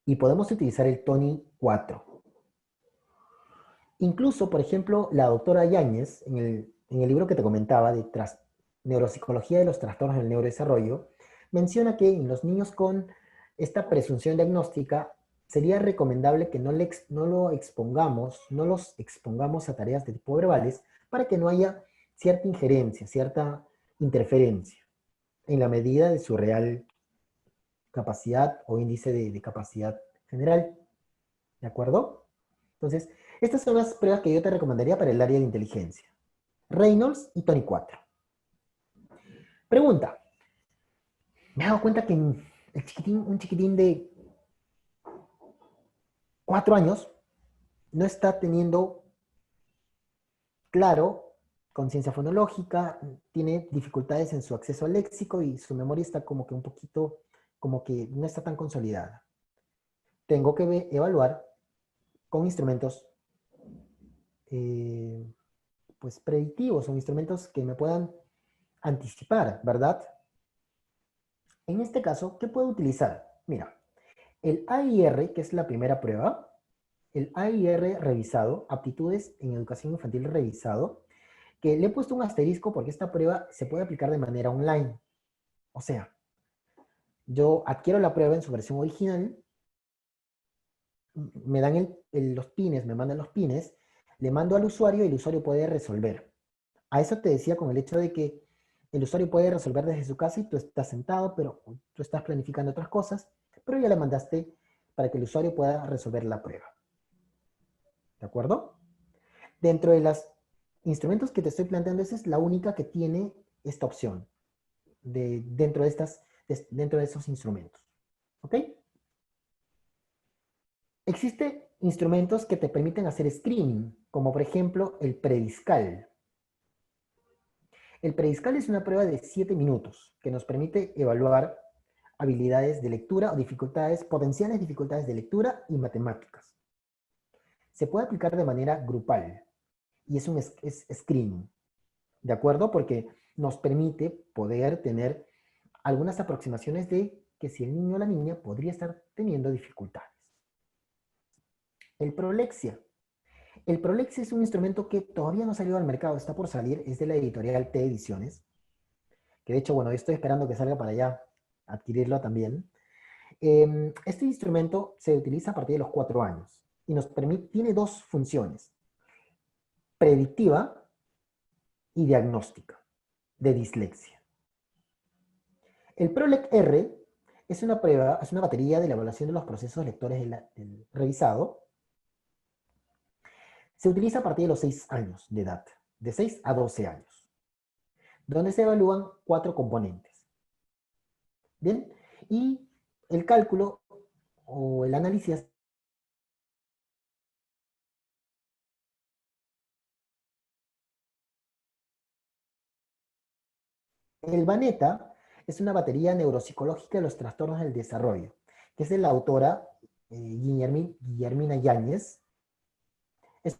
Y podemos utilizar el Tony 4. Incluso, por ejemplo, la doctora Yáñez, en el libro que te comentaba de Neuropsicología de los trastornos del neurodesarrollo, menciona que en los niños con esta presunción diagnóstica sería recomendable que no los expongamos a tareas de tipo verbales para que no haya cierta injerencia, cierta interferencia en la medida de su real capacidad o índice de capacidad general. ¿De acuerdo? Entonces, estas son las pruebas que yo te recomendaría para el área de inteligencia. Reynolds y Tony 4. Pregunta. Me he dado cuenta que un chiquitín de 4 años no está teniendo claro conciencia fonológica, tiene dificultades en su acceso al léxico y su memoria está como que un poquito, como que no está tan consolidada. Tengo que evaluar con instrumentos pues predictivos, son instrumentos que me puedan anticipar, ¿verdad? En este caso, ¿qué puedo utilizar? Mira, el AIR, que es la primera prueba, el AIR revisado, aptitudes en educación infantil revisado, que le he puesto un asterisco porque esta prueba se puede aplicar de manera online. O sea, yo adquiero la prueba en su versión original, me dan los pines, me mandan los pines, le mando al usuario y el usuario puede resolver. A eso te decía con el hecho de que el usuario puede resolver desde su casa y tú estás sentado, pero tú estás planificando otras cosas, pero ya le mandaste para que el usuario pueda resolver la prueba. ¿De acuerdo? Dentro de los instrumentos que te estoy planteando, esa es la única que tiene esta opción dentro de esos instrumentos. ¿Ok? Existen instrumentos que te permiten hacer screening, como por ejemplo el Prediscal. El Prediscal es una prueba de 7 minutos que nos permite evaluar habilidades de lectura o potenciales dificultades de lectura y matemáticas. Se puede aplicar de manera grupal y es un screening, ¿de acuerdo? Porque nos permite poder tener algunas aproximaciones de que si el niño o la niña podría estar teniendo dificultades. El Prolexia. El Prolexia es un instrumento que todavía no ha salido al mercado, está por salir, es de la editorial T Ediciones, que de hecho, bueno, yo estoy esperando que salga para ya adquirirlo también. Este instrumento se utiliza a partir de los 4 años y tiene dos funciones, predictiva y diagnóstica de dislexia. El ProLec R es una prueba, es una batería de la evaluación de los procesos lectores del revisado. Se utiliza a partir de los 6 años de edad, de 6 a 12 años, donde se evalúan 4 componentes. Bien, y el cálculo o el análisis. El Baneta es una batería neuropsicológica de los trastornos del desarrollo, que es de la autora Guillermina Yáñez. Es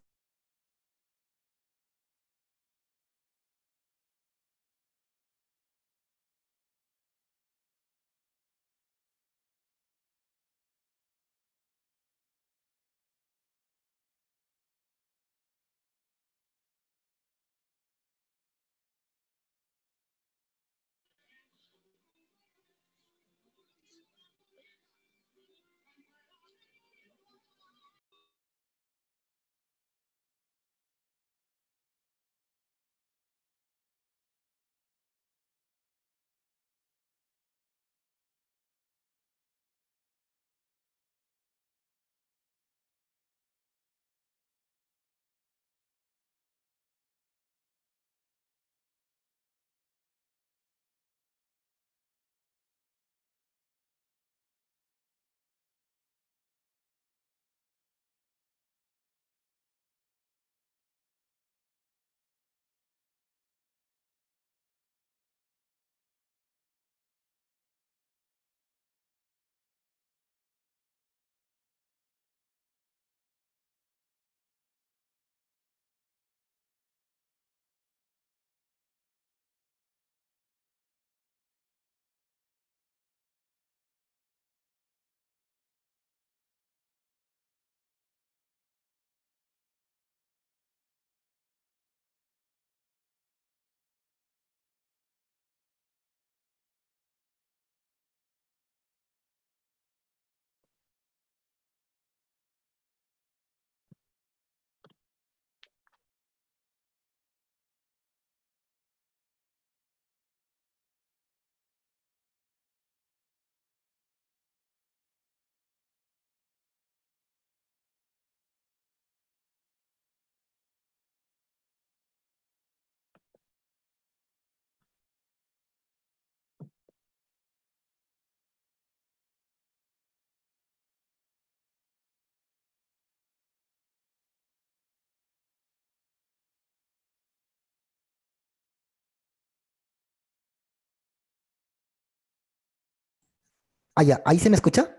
Ah, ya, ¿ahí se me escucha?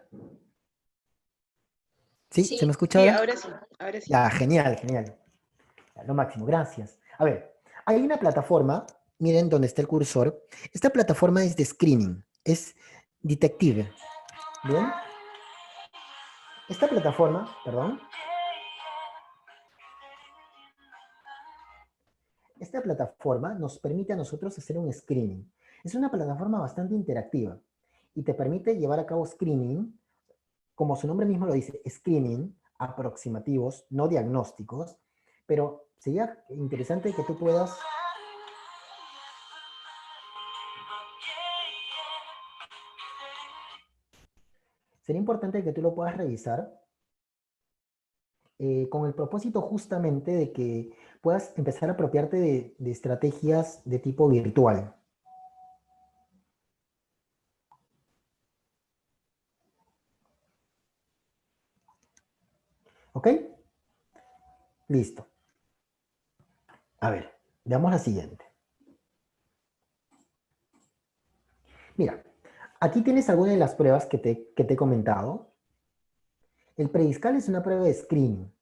¿Sí? ¿Se me Sí, escucha sí, ahora? ahora sí, ahora sí. Ya, genial, genial. Ya, lo máximo, gracias. A ver, hay una plataforma, miren dónde está el cursor. Esta plataforma es de screening, es detective. ¿Bien? Esta plataforma, perdón, esta plataforma nos permite a nosotros hacer un screening. Es una plataforma bastante interactiva y te permite llevar a cabo screening, como su nombre mismo lo dice, screening, aproximativos, no diagnósticos, pero sería interesante que tú puedas, sería importante que tú lo puedas revisar con el propósito justamente de que puedas empezar a apropiarte de estrategias de tipo virtual. ¿Ok? Listo. A ver, veamos la siguiente. Mira, aquí tienes algunas de las pruebas que te he comentado. El prediscal es una prueba de screening.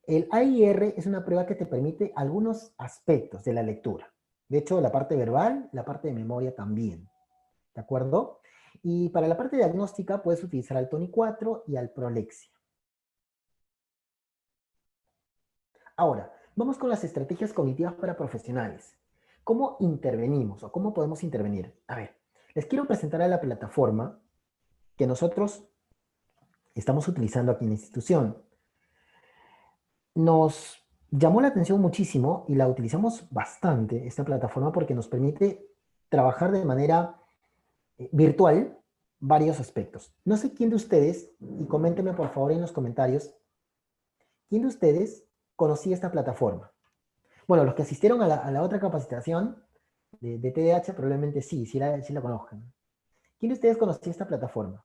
El AIR es una prueba que te permite algunos aspectos de la lectura. De hecho, la parte verbal, la parte de memoria también. ¿De acuerdo? Y para la parte diagnóstica puedes utilizar al TONI 4 y al Prolexia. Ahora, vamos con las estrategias cognitivas para profesionales. ¿Cómo intervenimos o cómo podemos intervenir? A ver, les quiero presentar a la plataforma que nosotros estamos utilizando aquí en la institución. Nos llamó la atención muchísimo y la utilizamos bastante, esta plataforma, porque nos permite trabajar de manera virtual varios aspectos. No sé quién de ustedes, y coméntenme por favor en los comentarios, quién de ustedes conocía esta plataforma. Bueno, los que asistieron a la otra capacitación de TDAH probablemente sí la conozcan. ¿Quién de ustedes conocía esta plataforma?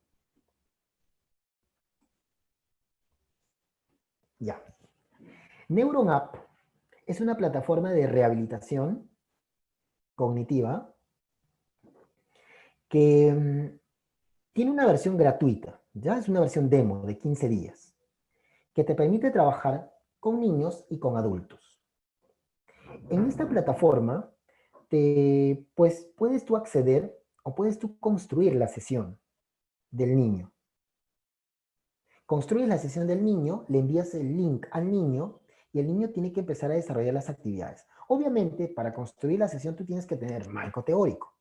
Ya. Neuron App es una plataforma de rehabilitación cognitiva que tiene una versión gratuita, ya es una versión demo de 15 días, que te permite trabajar con niños y con adultos. En esta plataforma, pues puedes tú acceder o puedes tú construir la sesión del niño. Construyes la sesión del niño, le envías el link al niño y el niño tiene que empezar a desarrollar las actividades. Obviamente, para construir la sesión tú tienes que tener marco teórico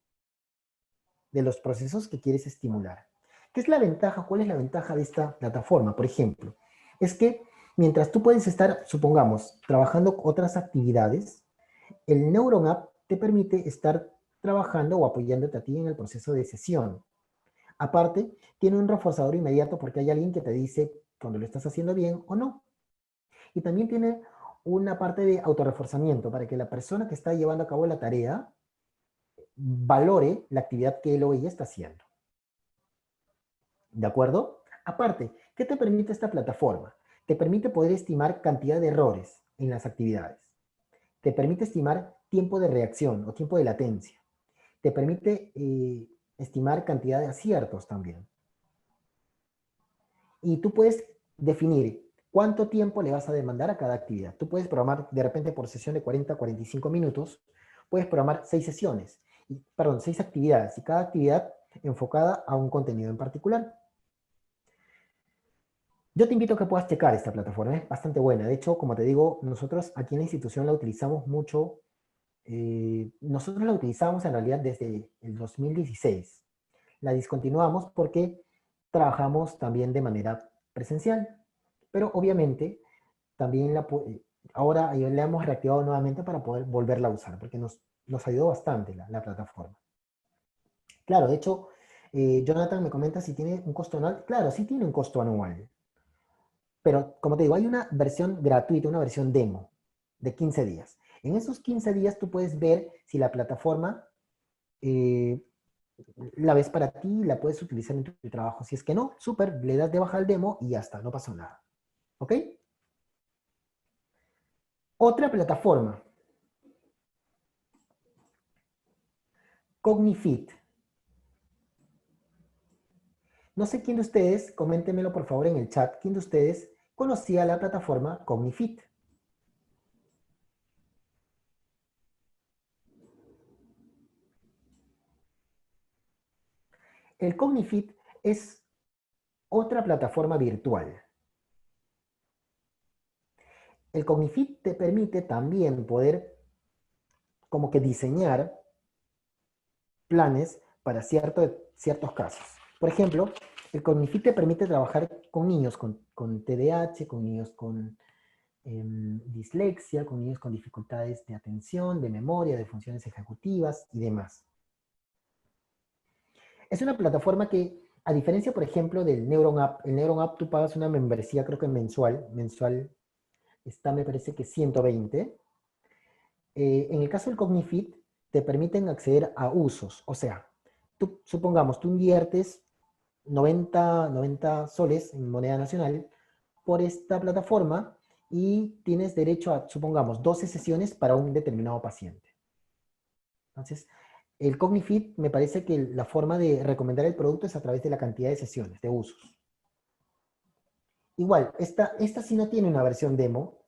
de los procesos que quieres estimular. ¿Qué es la ventaja? ¿Cuál es la ventaja de esta plataforma? Por ejemplo, es que mientras tú puedes estar, supongamos, trabajando otras actividades, el Neuron App te permite estar trabajando o apoyándote a ti en el proceso de sesión. Aparte, tiene un reforzador inmediato porque hay alguien que te dice cuando lo estás haciendo bien o no. Y también tiene una parte de autorreforzamiento para que la persona que está llevando a cabo la tarea valore la actividad que él o ella está haciendo. ¿De acuerdo? Aparte, ¿qué te permite esta plataforma? Te permite poder estimar cantidad de errores en las actividades. Te permite estimar tiempo de reacción o tiempo de latencia. Te permite estimar cantidad de aciertos también. Y tú puedes definir cuánto tiempo le vas a demandar a cada actividad. Tú puedes programar de repente por sesión de 40 a 45 minutos, puedes programar 6 sesiones, perdón, 6 actividades y cada actividad enfocada a un contenido en particular. Yo te invito a que puedas checar esta plataforma, es bastante buena. De hecho, como te digo, nosotros aquí en la institución la utilizamos mucho. Nosotros la utilizamos en realidad desde el 2016. La discontinuamos porque trabajamos también de manera presencial. Pero obviamente también ahora la hemos reactivado nuevamente para poder volverla a usar, porque nos ayudó bastante la plataforma. Claro, de hecho, Jonathan me comenta si tiene un costo anual. Claro, sí tiene un costo anual. Pero como te digo, hay una versión gratuita, una versión demo de 15 días. En esos 15 días tú puedes ver si la plataforma eh, la ves para ti, la puedes utilizar en tu trabajo. Si es que no, súper, le das de baja al demo y ya está, no pasó nada. ¿Ok? Otra plataforma, Cognifit. No sé quién de ustedes, coméntenmelo por favor en el chat, quién de ustedes conocía la plataforma Cognifit. El Cognifit es otra plataforma virtual. El Cognifit te permite también poder como que diseñar planes para ciertos casos. Por ejemplo, el Cognifit te permite trabajar con niños con TDAH, con niños con dislexia, con niños con dificultades de atención, de memoria, de funciones ejecutivas y demás. Es una plataforma que, a diferencia, por ejemplo, del Neuron App, el Neuron App tú pagas una membresía, creo que mensual está, me parece que 120. En el caso del Cognifit, te permiten acceder a usos, o sea, supongamos, tú inviertes 90 soles en moneda nacional por esta plataforma y tienes derecho a, supongamos, 12 sesiones para un determinado paciente. Entonces, el Cognifit me parece que la forma de recomendar el producto es a través de la cantidad de sesiones, de usos. Igual, esta sí no tiene una versión demo,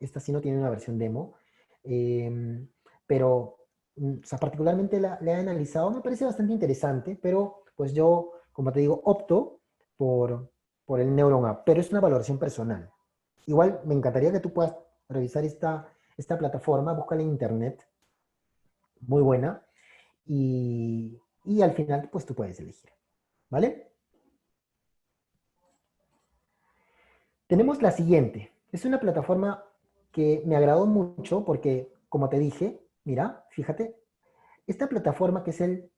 pero, o sea, particularmente la he analizado, me parece bastante interesante, pero pues yo, como te digo, opto por, por el Neuron App, pero es una valoración personal. Igual, me encantaría que tú puedas revisar esta plataforma, búscala en internet, muy buena, y al final, pues tú puedes elegir, ¿vale? Tenemos la siguiente. Es una plataforma que me agradó mucho porque, como te dije, mira, fíjate, esta plataforma que es el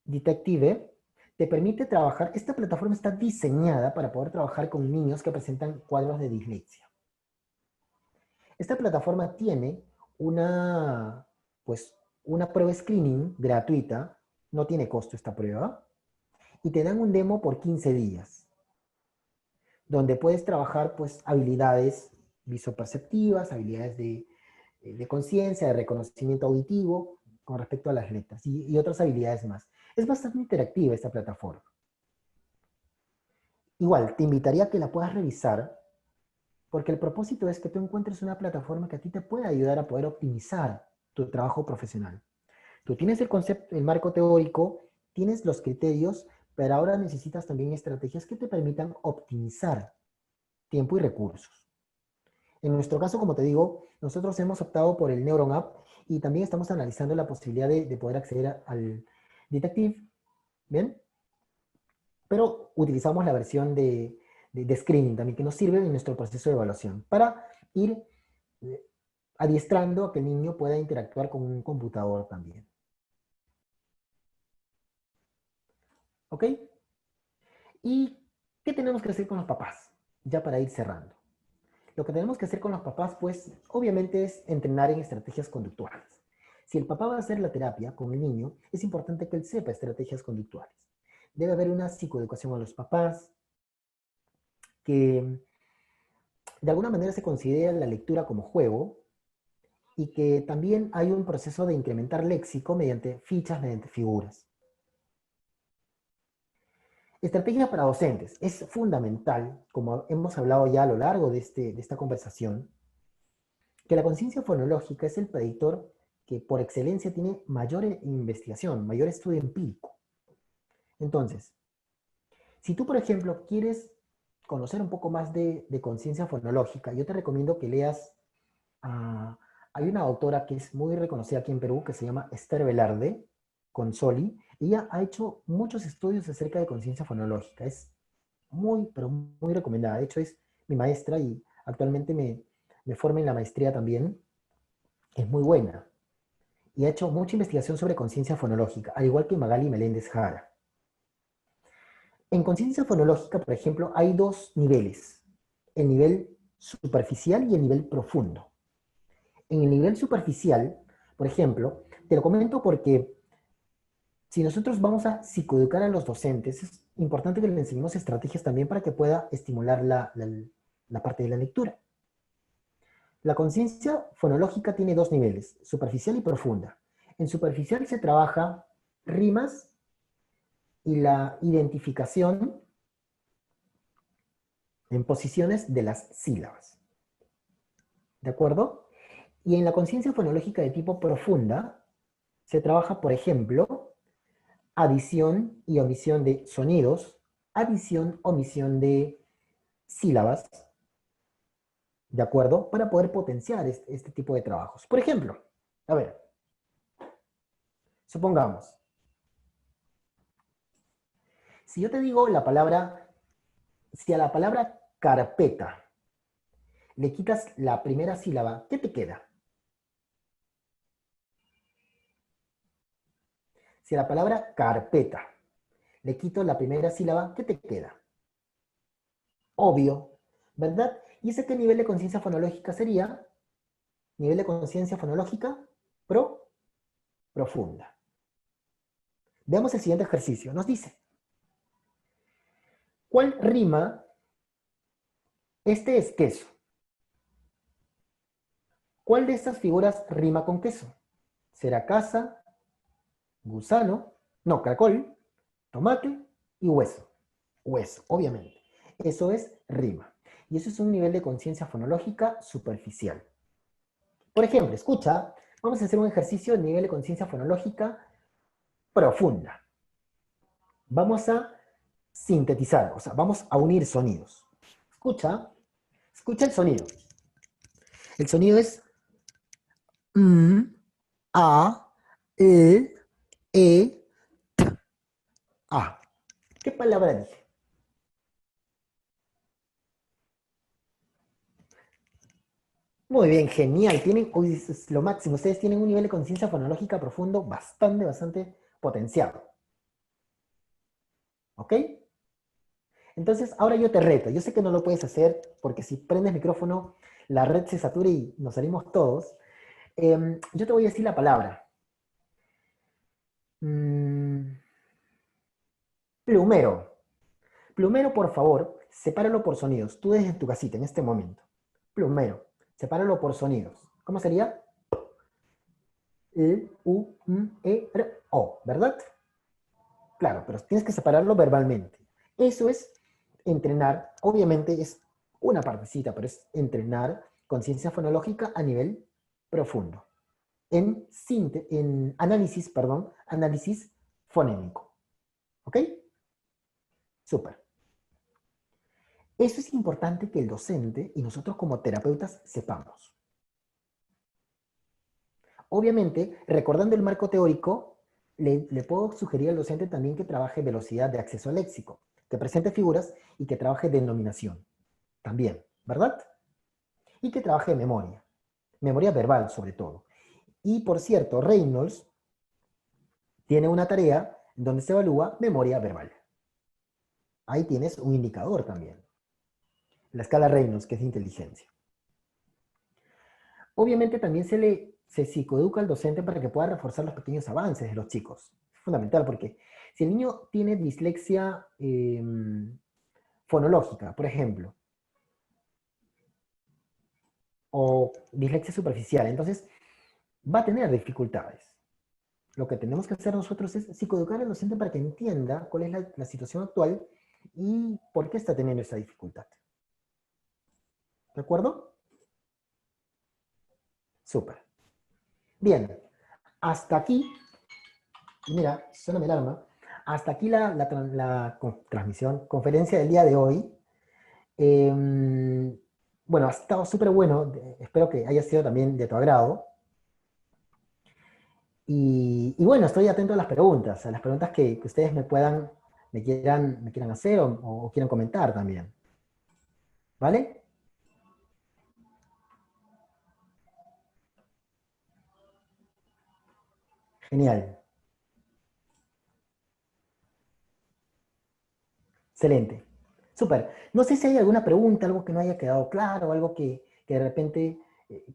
Detective te permite trabajar, esta plataforma está diseñada para poder trabajar con niños que presentan cuadros de dislexia. Esta plataforma tiene una, pues, una prueba screening gratuita, no tiene costo esta prueba, y te dan un demo por 15 días, donde puedes trabajar pues habilidades visoperceptivas, habilidades de conciencia, de reconocimiento auditivo con respecto a las letras y otras habilidades más. Es bastante interactiva esta plataforma. Igual, te invitaría a que la puedas revisar porque el propósito es que tú encuentres una plataforma que a ti te pueda ayudar a poder optimizar tu trabajo profesional. Tú tienes el concepto, el marco teórico, tienes los criterios, pero ahora necesitas también estrategias que te permitan optimizar tiempo y recursos. En nuestro caso, como te digo, nosotros hemos optado por el Neuron App y también estamos analizando la posibilidad de poder acceder al Detective, ¿bien? Pero utilizamos la versión de screening también, que nos sirve en nuestro proceso de evaluación, para ir adiestrando a que el niño pueda interactuar con un computador también. ¿Ok? ¿Y qué tenemos que hacer con los papás? Ya para ir cerrando. Lo que tenemos que hacer con los papás, pues, obviamente es entrenar en estrategias conductuales. Si el papá va a hacer la terapia con el niño, es importante que él sepa estrategias conductuales. Debe haber una psicoeducación a los papás, que de alguna manera se considera la lectura como juego y que también hay un proceso de incrementar léxico mediante fichas, mediante figuras. Estrategia para docentes. Es fundamental, como hemos hablado ya a lo largo de esta conversación, que la conciencia fonológica es el predictor que por excelencia tiene mayor investigación, mayor estudio empírico. Entonces, si tú, por ejemplo, quieres conocer un poco más de conciencia fonológica, yo te recomiendo que leas a... Hay una autora que es muy reconocida aquí en Perú, que se llama Esther Velarde Consoli. Ella ha hecho muchos estudios acerca de conciencia fonológica. Es muy, pero muy recomendada. De hecho, es mi maestra y actualmente me forma en la maestría también. Es muy buena. Y ha hecho mucha investigación sobre conciencia fonológica, al igual que Magali Meléndez Jara. En conciencia fonológica, por ejemplo, hay dos niveles, el nivel superficial y el nivel profundo. En el nivel superficial, por ejemplo, te lo comento porque si nosotros vamos a psicoeducar a los docentes, es importante que les enseñemos estrategias también para que pueda estimular la parte de la lectura. La conciencia fonológica tiene dos niveles, superficial y profunda. En superficial se trabaja rimas y la identificación en posiciones de las sílabas. ¿De acuerdo? Y en la conciencia fonológica de tipo profunda se trabaja, por ejemplo, adición y omisión de sonidos, adición, omisión de sílabas, ¿de acuerdo? Para poder potenciar este tipo de trabajos. Por ejemplo, a ver, supongamos, si yo te digo la palabra, si a la palabra carpeta le quitas la primera sílaba, ¿qué te queda? Si a la palabra carpeta le quito la primera sílaba, ¿qué te queda? Obvio, ¿verdad? ¿Y ese qué nivel de conciencia fonológica sería? Nivel de conciencia fonológica profunda. Veamos el siguiente ejercicio. Nos dice, ¿cuál rima? Este es queso. ¿Cuál de estas figuras rima con queso? ¿Será casa, gusano, no, caracol, tomate y hueso? Hueso, obviamente. Eso es rima. Y eso es un nivel de conciencia fonológica superficial. Por ejemplo, escucha, vamos a hacer un ejercicio de nivel de conciencia fonológica profunda. Vamos a sintetizar, o sea, vamos a unir sonidos. Escucha, escucha el sonido. El sonido es a, e, e, a. ¿Qué palabra dije? Muy bien, genial. Tienen, uy, es lo máximo. Ustedes tienen un nivel de conciencia fonológica profundo bastante potenciado. ¿Ok? Entonces, ahora yo te reto. Yo sé que no lo puedes hacer porque si prendes micrófono, la red se satura y nos salimos todos. Yo te voy a decir la palabra. Mm, plumero. Plumero, por favor, sepáralo por sonidos. Tú desde tu casita en este momento. Plumero. Sepáralo por sonidos. ¿Cómo sería? U, M, E, R, O, ¿verdad? Claro, pero tienes que separarlo verbalmente. Eso es entrenar, obviamente es una partecita, pero es entrenar conciencia fonológica a nivel profundo. En análisis, perdón, análisis fonémico. ¿Ok? Súper. Eso es importante que el docente y nosotros como terapeutas sepamos. Obviamente, recordando el marco teórico, le puedo sugerir al docente también que trabaje velocidad de acceso al léxico, que presente figuras y que trabaje denominación. También, ¿verdad? Y que trabaje memoria verbal sobre todo. Y por cierto, Reynolds tiene una tarea donde se evalúa memoria verbal. Ahí tienes un indicador también. La escala Reynolds, que es de inteligencia. Obviamente también se psicoeduca al docente para que pueda reforzar los pequeños avances de los chicos. Es fundamental porque si el niño tiene dislexia fonológica, por ejemplo, o dislexia superficial, entonces va a tener dificultades. Lo que tenemos que hacer nosotros es psicoeducar al docente para que entienda cuál es la situación actual y por qué está teniendo esa dificultad. ¿De acuerdo? Súper. Bien, hasta aquí, mira, suena mi alarma, hasta aquí la transmisión, conferencia del día de hoy. Bueno, ha estado súper bueno, espero que haya sido también de tu agrado. Y bueno, estoy atento a las preguntas que ustedes me quieran hacer o quieran comentar también. ¿Vale? Genial. Excelente. Súper. No sé si hay alguna pregunta, algo que no haya quedado claro, algo que de repente eh,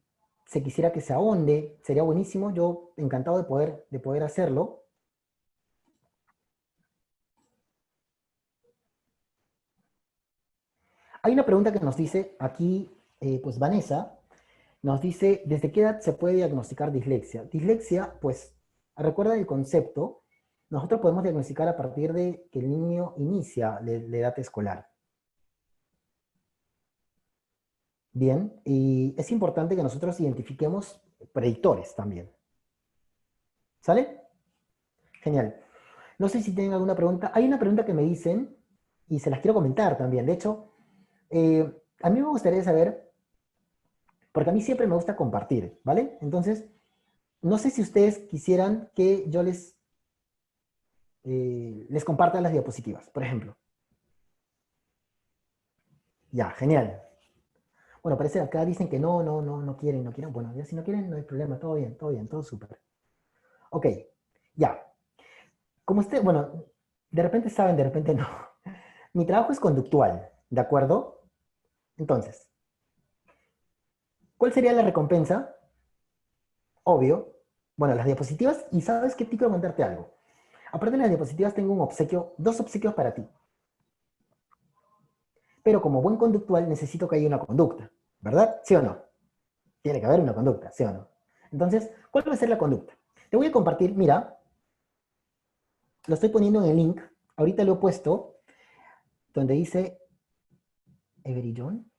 se quisiera que se ahonde. Sería buenísimo. Yo encantado de poder hacerlo. Hay una pregunta que nos dice aquí, pues Vanessa, nos dice, ¿desde qué edad se puede diagnosticar dislexia? Dislexia, pues, recuerda el concepto, nosotros podemos diagnosticar a partir de que el niño inicia la edad escolar. Bien, y es importante que nosotros identifiquemos predictores también. ¿Sale? Genial. No sé si tienen alguna pregunta. Hay una pregunta que me dicen y se las quiero comentar también. De hecho, a mí me gustaría saber, porque a mí siempre me gusta compartir, ¿vale? Entonces, no sé si ustedes quisieran que yo les comparta las diapositivas, por ejemplo. Ya, genial. Bueno, parece que acá dicen que no quieren, no quieren. Bueno, ya si no quieren, no hay problema, todo bien, todo súper. Ok, ya. Como usted, bueno, de repente saben, de repente no. Mi trabajo es conductual, ¿de acuerdo? Entonces, ¿cuál sería la recompensa? Obvio. Bueno, las diapositivas, y sabes qué, te quiero contarte algo. Aparte de las diapositivas, tengo un obsequio, dos obsequios para ti. Pero como buen conductual, necesito que haya una conducta, ¿verdad? ¿Sí o no? Tiene que haber una conducta, ¿sí o no? Entonces, ¿cuál va a ser la conducta? Te voy a compartir, mira, lo estoy poniendo en el link, ahorita lo he puesto, donde dice Every John.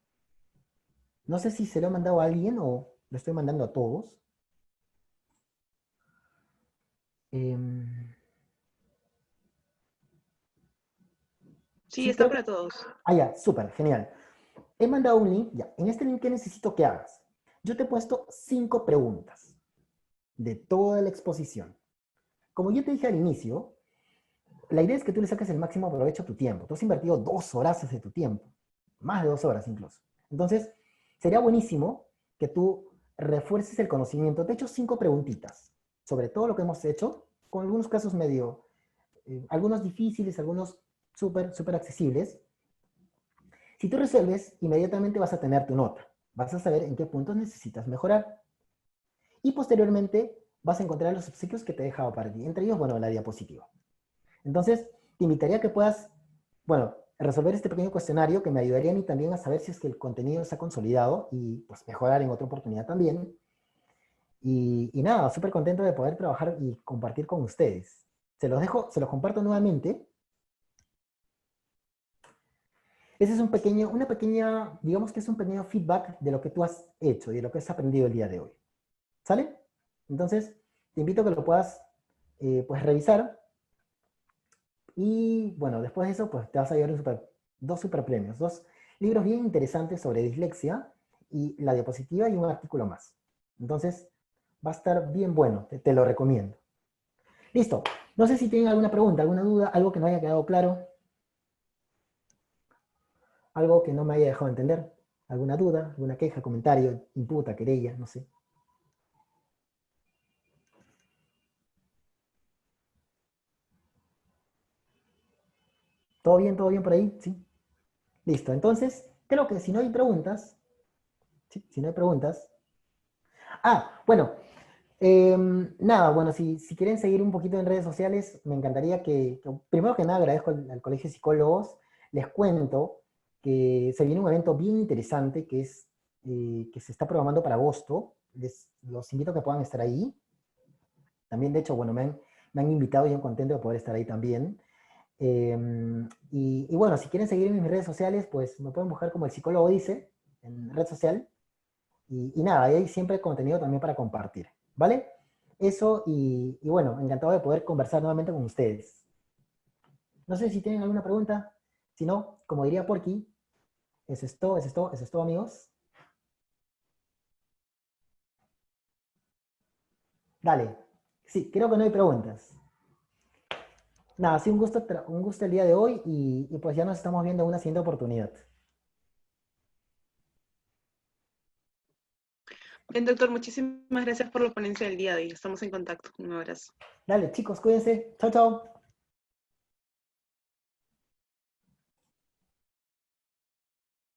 No sé si se lo he mandado a alguien o lo estoy mandando a todos. Em, Sí, sí, está creo que... para todos. Ah, ya, súper, genial. He mandado un link, ya. En este link, ¿qué necesito que hagas? Yo te he puesto 5 preguntas de toda la exposición. Como yo te dije al inicio, la idea es que tú le saques el máximo provecho a tu tiempo. Tú has invertido 2 horas de tu tiempo, más de 2 horas incluso. Entonces, sería buenísimo que tú refuerces el conocimiento. Te he hecho 5 preguntitas sobre todo lo que hemos hecho, con algunos casos medio, algunos difíciles, algunos súper accesibles. Si tú resuelves, inmediatamente vas a tener tu nota. Vas a saber en qué puntos necesitas mejorar. Y posteriormente vas a encontrar los obsequios que te he dejado para ti. Entre ellos, bueno, la diapositiva. Entonces, te invitaría a que puedas, bueno, resolver este pequeño cuestionario que me ayudaría a mí también a saber si es que el contenido se ha consolidado y pues mejorar en otra oportunidad también. Y nada, súper contento de poder trabajar y compartir con ustedes. Se los dejo, se los comparto nuevamente. Ese es un pequeño, una pequeña, digamos que es un pequeño feedback de lo que tú has hecho y de lo que has aprendido el día de hoy. ¿Sale? Entonces, te invito a que lo puedas pues revisar y bueno, después de eso pues te vas a llevar dos super premios, dos libros bien interesantes sobre dislexia y la diapositiva y un artículo más. Entonces, va a estar bien bueno, te lo recomiendo. Listo. No sé si tienen alguna pregunta, alguna duda, algo que no haya quedado claro, algo que no me haya dejado entender, alguna duda, alguna queja, comentario, imputa, querella, no sé. todo bien por ahí? ¿Sí? Listo. Entonces, creo que si no hay preguntas, ¿sí? Si no hay preguntas. Ah, bueno, nada, bueno, si quieren seguir un poquito en redes sociales, me encantaría primero que nada, agradezco al Colegio de Psicólogos, les cuento que se viene un evento bien interesante que se está programando para agosto. Los invito a que puedan estar ahí. También, de hecho, bueno, me han invitado y yo contento de poder estar ahí también. Y bueno, si quieren seguir en mis redes sociales, pues me pueden buscar como el psicólogo dice en red social. Y nada, ahí hay siempre contenido también para compartir, ¿vale? Eso y bueno, encantado de poder conversar nuevamente con ustedes. No sé si tienen alguna pregunta. Si no, como diría Porky, eso es todo, amigos. Dale. Sí, creo que no hay preguntas. Nada, sí, un gusto el día de hoy y pues ya nos estamos viendo en una siguiente oportunidad. Bien, doctor, muchísimas gracias por la ponencia del día de hoy. Estamos en contacto. Un abrazo. Dale, chicos, cuídense. Chao, chao.